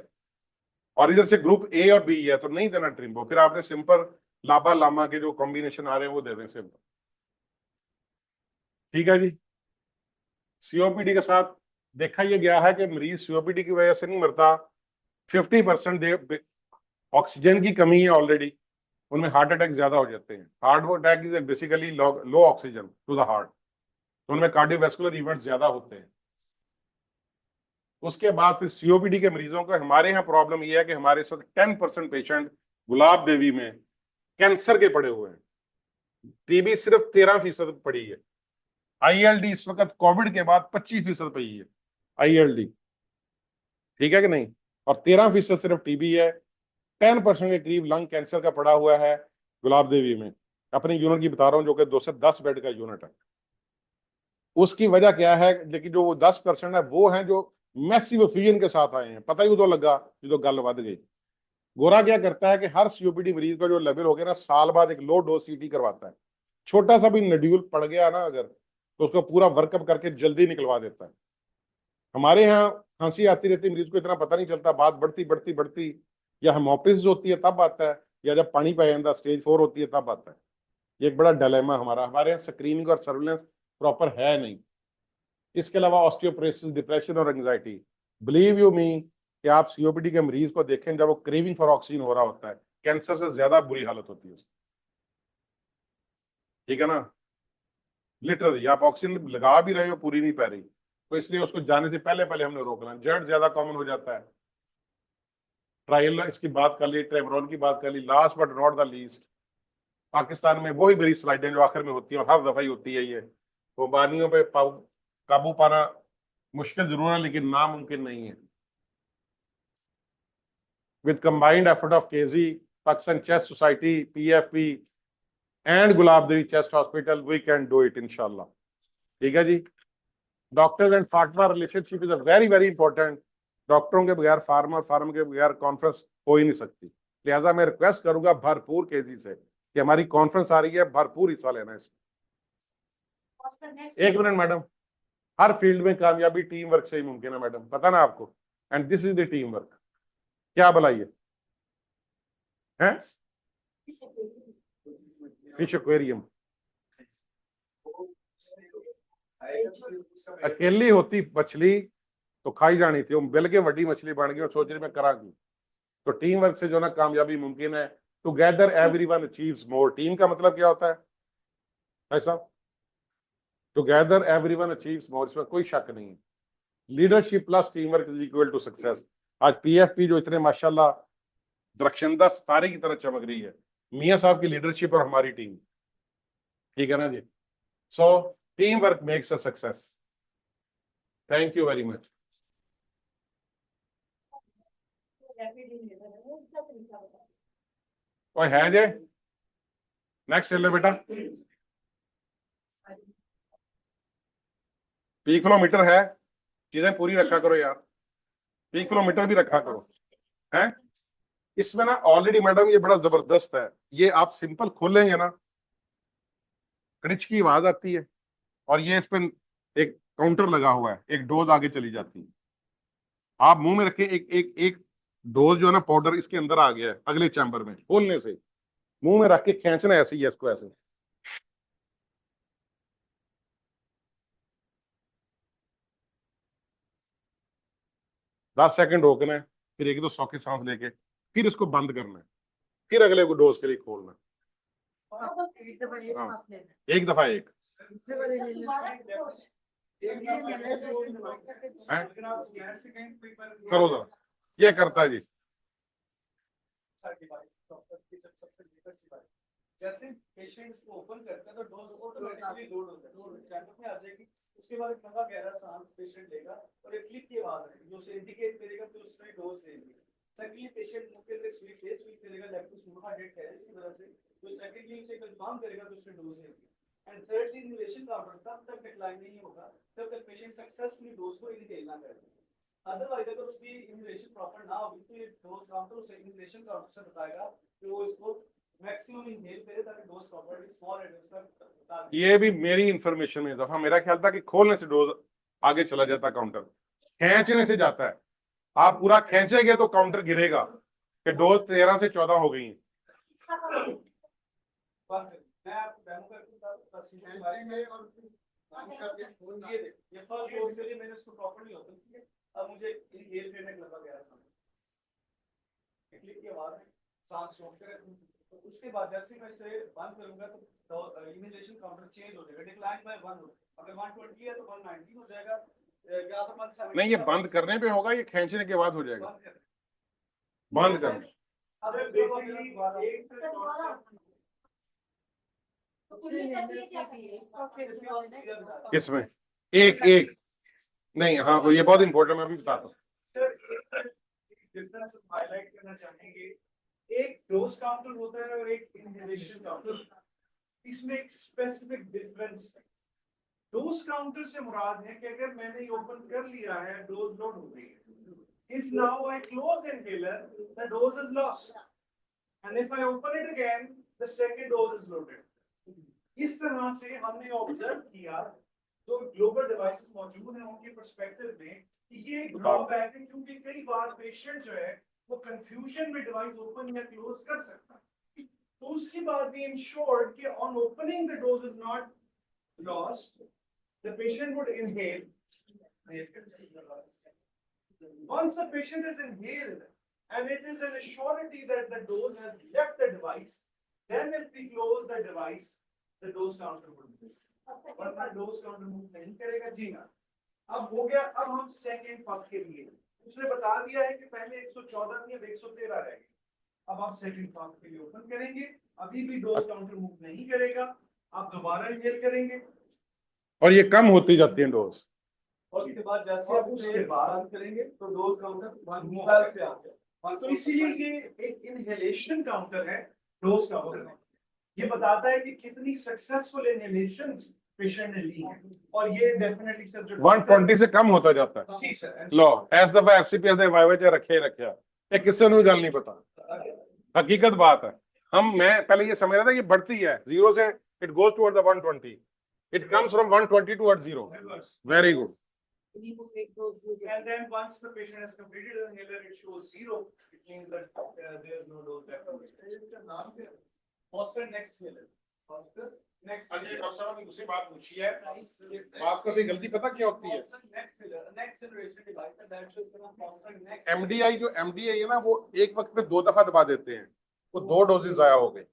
और इधर से ग्रुप ए और बी है तो नहीं देना ट्रिम्बो, फिर आपने सिंपल लाबा लामा के जो कॉम्बिनेशन आ रहे हैं वो दे दें सिंपल। ठीक है जी। सीओपीडी के साथ देखा यह गया है कि मरीज सीओपीडी की वजह से नहीं मरता, 50% ऑक्सीजन की कमी है ऑलरेडी, उनमें हार्ट अटैक ज्यादा हो जाते हैं। Heart attack is basically low oxygen to the heart, तो उनमें कार्डियोवैस्कुलर इवेंट्स ज्यादा होते हैं। उसके बाद फिर सीओपीडी के मरीजों को हमारे यहाँ प्रॉब्लम यह है कि हमारे इस वक्त 10% पेशेंट गुलाब देवी में कैंसर के पड़े हुए हैं, टीबी सिर्फ 13% पड़ी है, आईएलडी इस वक्त कोविड के बाद 25% पड़ी है आईएलडी, ठीक है कि नहीं, और 13% सिर्फ टीबी है। 10% के करीब लंग कैंसर का पड़ा हुआ है गुलाब देवी में। अपनी यूनिट की बता रहा हूं जो कि 210 बेड का यूनिट है। उसकी वजह क्या है, लेकिन जो 10% है वो है जो मैसिव फ्यूजन के साथ आए हैं, पता ही उदो लगा जो गल वध गई। गोरा क्या करता है कि हर सीओपीडी मरीज का जो लेवल हो गया ना, साल बाद एक लो डोज सीटी करवाता है। छोटा सा भी नड्यूल पड़ गया ना अगर, तो उसको पूरा वर्कअप करके जल्दी निकलवा देता है। हमारे यहाँ खांसी आती रहती मरीज को इतना पता नहीं चलता, बात बढ़ती बढ़ती बढ़ती या हेमोप्टिसिस होती है तब आता है, या जब पानी पै जाता स्टेज 4 होती है तब आता है। ये एक बड़ा डिलेमा हमारा, हमारे यहाँ स्क्रीनिंग और सर्विलेंस प्रॉपर है नहीं। इसके अलावा ऑस्टियोपोरोसिस, डिप्रेशन और एंजाइटी, बिलीव यू मी कि आप सीओपीडी के मरीज को देखें जब वो क्रेविंग फॉर ऑक्सीजन हो रहा होता है, कैंसर से ज्यादा बुरी हालत होती है उसकी, ठीक है ना। लिटरली आप ऑक्सीजन लगा भी रहे हो, पूरी नहीं पै रही, तो इसलिए उसको जाने से पहले पहले हमने रोकना। जर्ड ज्यादा कॉमन हो जाता है, ट्रायल इसकी बात कर ली, ट्रेमरोन की बात कर ली, last but not the least Pakistan में वही बड़ी स्लाइडें जो आखिर में होती है और हर दफा ही होती है, ये वबानियों पे काबू पाना मुश्किल जरूर है लेकिन नामुमकिन नहीं है। With combined effort of KG, Pakistan chest society, PFP and Gulab Devi chest hospital, we can do it इंशाल्लाह। ठीक है जी। Doctors and pharma relationship is a very very important. डॉक्टरों के बगैर फार्मर, फार्म के बगैर कॉन्फ्रेंस हो ही नहीं सकती। लिहाजा मैं रिक्वेस्ट करूंगा भरपूर केजी से कि हमारी कॉन्फ्रेंस आ रही है, भरपूर हिस्सा लेना है इसमें। एक मिनट मैडम, हर फील्ड में कामयाबी टीम वर्क से ही मुमकिन है मैडम, पता ना आपको, and this is the team work. क्या बुलाइए हैं? फिश एक्वेरियम अकेली होती मछली तो खाई जानी थी, वो मिल के बड़ी मछली बन गई और सोच रही मैं करा की। तो टीम वर्क से जो ना कामयाबी मुमकिन है। टुगेदर एवरीवन अचीव्स मोर। टीम का मतलब क्या होता है ऐसा? टुगेदर एवरीवन अचीव्स मोर, इसमें कोई शक नहीं है। Leadership plus team work is equal to success. आज पीएफपी जो इतने माशाल्लाह दरख्शंदा सितारे की तरह चमक रही है, मियां साहब की लीडरशिप और हमारी टीम, ठीक है ना जी। So team work makes a success. Thank you very much. कोई है जे? नेक्स्ट ले बेटा। पीक फ्लो मीटर है, चीजें पूरी रखा करो यार, पीक फ्लो मीटर भी रखा करो है। इसमें ना ऑलरेडी मैडम ये बड़ा जबरदस्त है, ये आप सिंपल खोलेंगे ना क्रिच की आवाज आती है और ये इस पे एक काउंटर लगा हुआ है, एक डोज आगे चली जाती है। आप मुंह में रखें, एक एक एक डोज जो है ना पाउडर इसके अंदर आ गया है, अगले चैम्बर में खोलने से मुंह में रख के खींचना ऐसे ही, इसको ऐसे। 10 सेकंड रोकना है, फिर 1-2 सौखे सांस लेके फिर इसको बंद करना है, फिर अगले को डोज के लिए खोलना है। हाँ, एक दफा एक हैं? करो जरा, ये करता है जी। जैसे पेशेंट को ओपन करते हैं तो डोज ऑटोमेटिकली लोड होता है, चैनल में आ जाएगी। उसके बाद एक लंबा गहरा सांस पेशेंट लेगा और एक क्लिक की आवाज आएगी जो उसे इंडिकेट करेगा कि उसने डोज ले ली। सेकंडली पेशेंट मुंह के लिए स्वीट करेगा जबकि स्मूथ हार्ट है, इसकी वजह से जो सेकंडली उसे कंफर्म करेगा कि उसने डोज ले ली। एंड थर्डली इन्हेलेशन काउंटर तब तक डिक्लाइन नहीं होगा जब तक पेशेंट सक्सेसफुली डोज को इनहेल ना करे। अदरवाइज अगर उसकी इन्हेलेशन प्रॉपर ना होगी तो ये डोज काउंटर उसे इन्हेलेशन काउंटर से बताएगा कि वो इसको मैक्सिमम इनहेल करे ताकि डोज प्रॉपर्ली स्मॉल एडल्ट्स का बता दे। ये भी मेरी इंफॉर्मेशन में दफा मेरा ख्याल था कि खोलने से डोज आगे चला जाता, काउंटर खींचने से जाता है। आप पूरा खींचेंगे तो काउंटर गिरेगा कि डोज 13 से 14 हो गई है। मैं आपको डेमो करके बता ये फर्स्ट डोज के लिए मैंने इसको प्रॉपर्ली ओपन किया। अब मुझे इनहेल करने का लगा गया था, क्लिक की आवाज है, सांस रोक कर तो उसके बाद जैसे मैं इसे बंद करूंगा तो इन्हेलेशन काउंटर चेंज हो जाएगा, डिक्लाइन बाय 1 हो। अगर 120 है तो 119 हो जाएगा या तो 170। नहीं, ये बंद करने पे होगा, ये खींचने के बाद हो जाएगा। बंद करने अगर बेसिकली एक इसमें एक एक नहीं, हाँ ये बहुत इंपॉर्टेंट, मैं अभी बताता हूँ। डिफरेंस हाईलाइट करना चाहेंगे। एक डोज काउंटर होता है और एक इनहेलेशन काउंटर। इसमें एक स्पेसिफिक डिफरेंस है। डोज काउंटर से मुराद है कि अगर मैंने ओपन कर लिया है डोज लोड हो गई है। If now I close inhaler the dose is lost and if I open it again the second dose is loaded. इस तरह से हमने ऑब्जर्व किया तो ग्लोबल डिवाइसेस मौजूद हैं उनके पर्सपेक्टिव में कि ये ड्रॉबैक है क्योंकि कई बार पेशेंट जो है वो कंफ्यूजन में डिवाइस ओपन या क्लोज कर सकता है। तो उसके बाद भी इंश्योर्ड कि on opening the dose is not lost, the patient would inhale. Once the patient is inhaled and it is an assurity that the dose has left the device, then if we close the device, the dose counter will move. वरना dose counter move नहीं करेगा जी ना। अब हो गया, अब हम second puff के लिए उसने बता दिया है कि पहले 114 थी अब 113 रह गई। अब आप सेकंड पफ के लिए ओपन करेंगे, अभी भी डोज काउंटर मूव नहीं करेगा, आप दोबारा इनहेल करेंगे और ये कम होती जाती है डोज। और उसके बाद जैसे आप उसके बाद करेंगे तो डोज काउंटर 112 पे आ गया। तो इसीलिए ये एक इनहेलेशन काउंटर है, डोज काउंटर है। ये बताता है कि कितनी सक्सेसफुल इनहेलेशन पेशेंट ने ली है और ये डेफिनेटली सर जो 120 से कम होता जाता है। ठीक सर। लो इस दफा एफसीपीएस दे वाईवाई रखे रखे ये किसी ने गल नहीं पता, हकीकत बात है। मैं पहले ये समझ रहा था ये बढ़ती है 0 से it goes toward the 120, it comes from 120 toward 0। Very good. And then once the patient has completed the inhaler, it shows 0. It means that there is no dose left. Foster next inhaler. Foster next. Ajay doctor साहब ने दूसरी बात पूछी है, बात करते गलती पता क्या होती है? Next inhaler, next generation device that is going to foster next. MDI जो एमडीआई है ना वो एक वक्त में 2 दफा दबा देते हैं, वो 2 डोजेस जाया हो गए।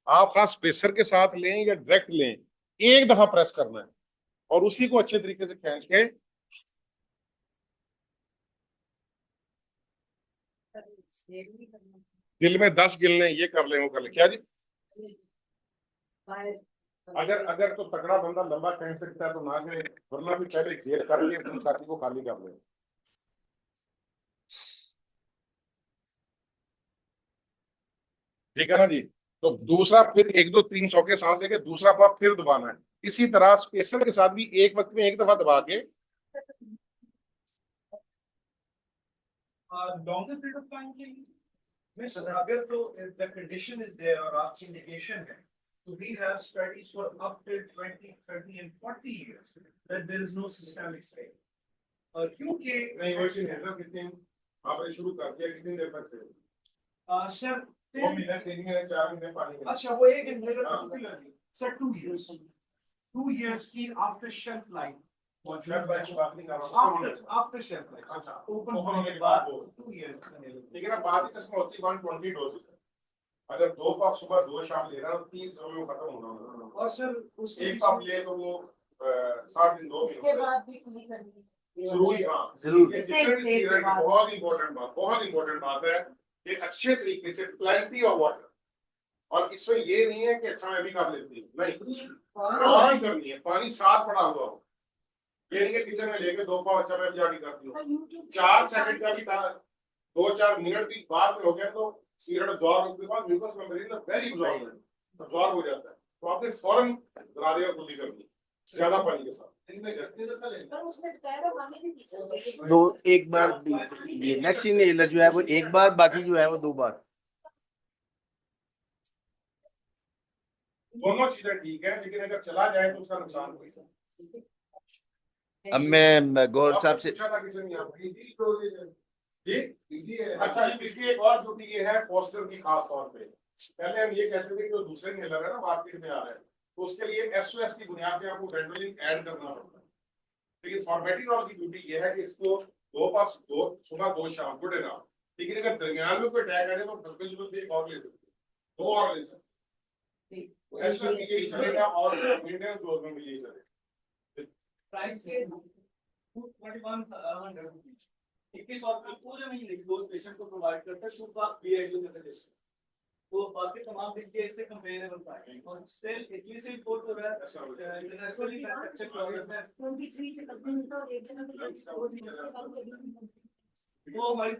आप खास स्पेसर के साथ लें या डायरेक्ट लें, एक दफा प्रेस करना है और उसी को अच्छे तरीके से खींच के दिल में 10 गिनने, ये कर ले वो कर ले। क्या जी? अगर तो तगड़ा बंदा लंबा खींच सकता है तो ना करे, वरना भी पहले घेर करके अपनी छाती को खाली कर ले। ठीक है ना जी? तो दूसरा फिर 1 2 3 सौ के सांस लेके दूसरा पफ फिर दबाना है। इसी तरह स्पेसर के साथ भी एक वक्त में एक दफा दबा के लॉन्गर पीरियड ऑफ टाइम के लिए अगर तो द कंडीशन इज देयर और आपकी इंडिकेशन है तो we have studies for up till 20 30 and 40 years that there is no systemic state. और क्योंकि नहीं वैसे नहीं कितने आपने शुरू कर दिया, कितनी देर तक से सर 2 महीने 3 महीने 4 महीने 5 महीने? अच्छा वो एक इनहेलर पर्टिकुलरली सर 2 इयर्स की after shelf life shelf life की बात नहीं कर रहा हूँ आफ्टर शेल्फ लाइफ अच्छा ओपन ओपन होने होने के के बाद बाद 2 इयर्स लेकिन अब बात इस इसमें होती है 120 डोज अगर 2 पफ सुबह 2 शाम ले रहा हूँ 30 समय में खत्म होना और सर उसके एक पफ ले तो वो 7 दिन 2 उसके बाद भी खुली करनी जरूरी हाँ जरूर ये जितने भी स्टीरॉइड की बहुत इंपॉर्टेंट बात है कि अच्छे तरीके से प्लेंटी ऑफ वाटर और इसमें ये नहीं है कि अच्छा मैं भी कर लेती हूँ नहीं फौरन करनी है पानी साथ पड़ा हुआ हो ये नहीं कि किचन में लेके 2 पाव अच्छा मैं भी जाके करती हूँ 4 सेकंड का भी 2-4 मिनट की बात में हो गया तो स्टीरॉइड अब्जॉर्ब होने के बाद म्यूकस मेम्ब्रेन वेरी अब्जॉर्ब हो जाता है तो आपने फौरन गरारे और खुली करनी ज्यादा पानी के साथ दो एक बार ये नेक्स्ट इनहेलर जो है वो एक बार, बाकी जो है वो 2 बार। दोनों चीजें ठीक है लेकिन अगर चला जाए तो उसका नुकसान कोई नहीं। अब मैं गौर साहब से पूछा था किसी ने आपकी जी अच्छा इसकी एक और ड्यूटी ये है फोस्टर की खास तौर पे पहले हम ये कहते थे कि जो दूसरे इनहेलर है ना मार्केट में आ रहे हैं तो उसके लिए एसओएस की बुनियाद पे आपको वेंडोलिन ऐड करना पड़ता है लेकिन फॉर्मेटिनॉल की ड्यूटी ये है कि इसको 2 पास 2 सुबह 2 शाम गुड इनफ लेकिन अगर दरमियान में कोई अटैक आ जाए तो बिल्कुल एक और ले सकते 2 और ले सकते एसओएस की यही चलेगा और मेंटेनेंस डोज में भी यही चलेगा प्राइस के 2100 रुपीस 2100 रुपये पूरे महीने की डोज पेशेंट को प्रोवाइड करता है शुद्ध बीआईडी मेथड तो बाकी तमाम चीजें इससे कंपेरेबल पाएंगे और स्टिल इटली से इंपोर्ट हो रहा है इंटरनेशनली मैन्युफैक्चर प्रोडक्ट है 23 से कंपनी तो एक जगह वो हमारी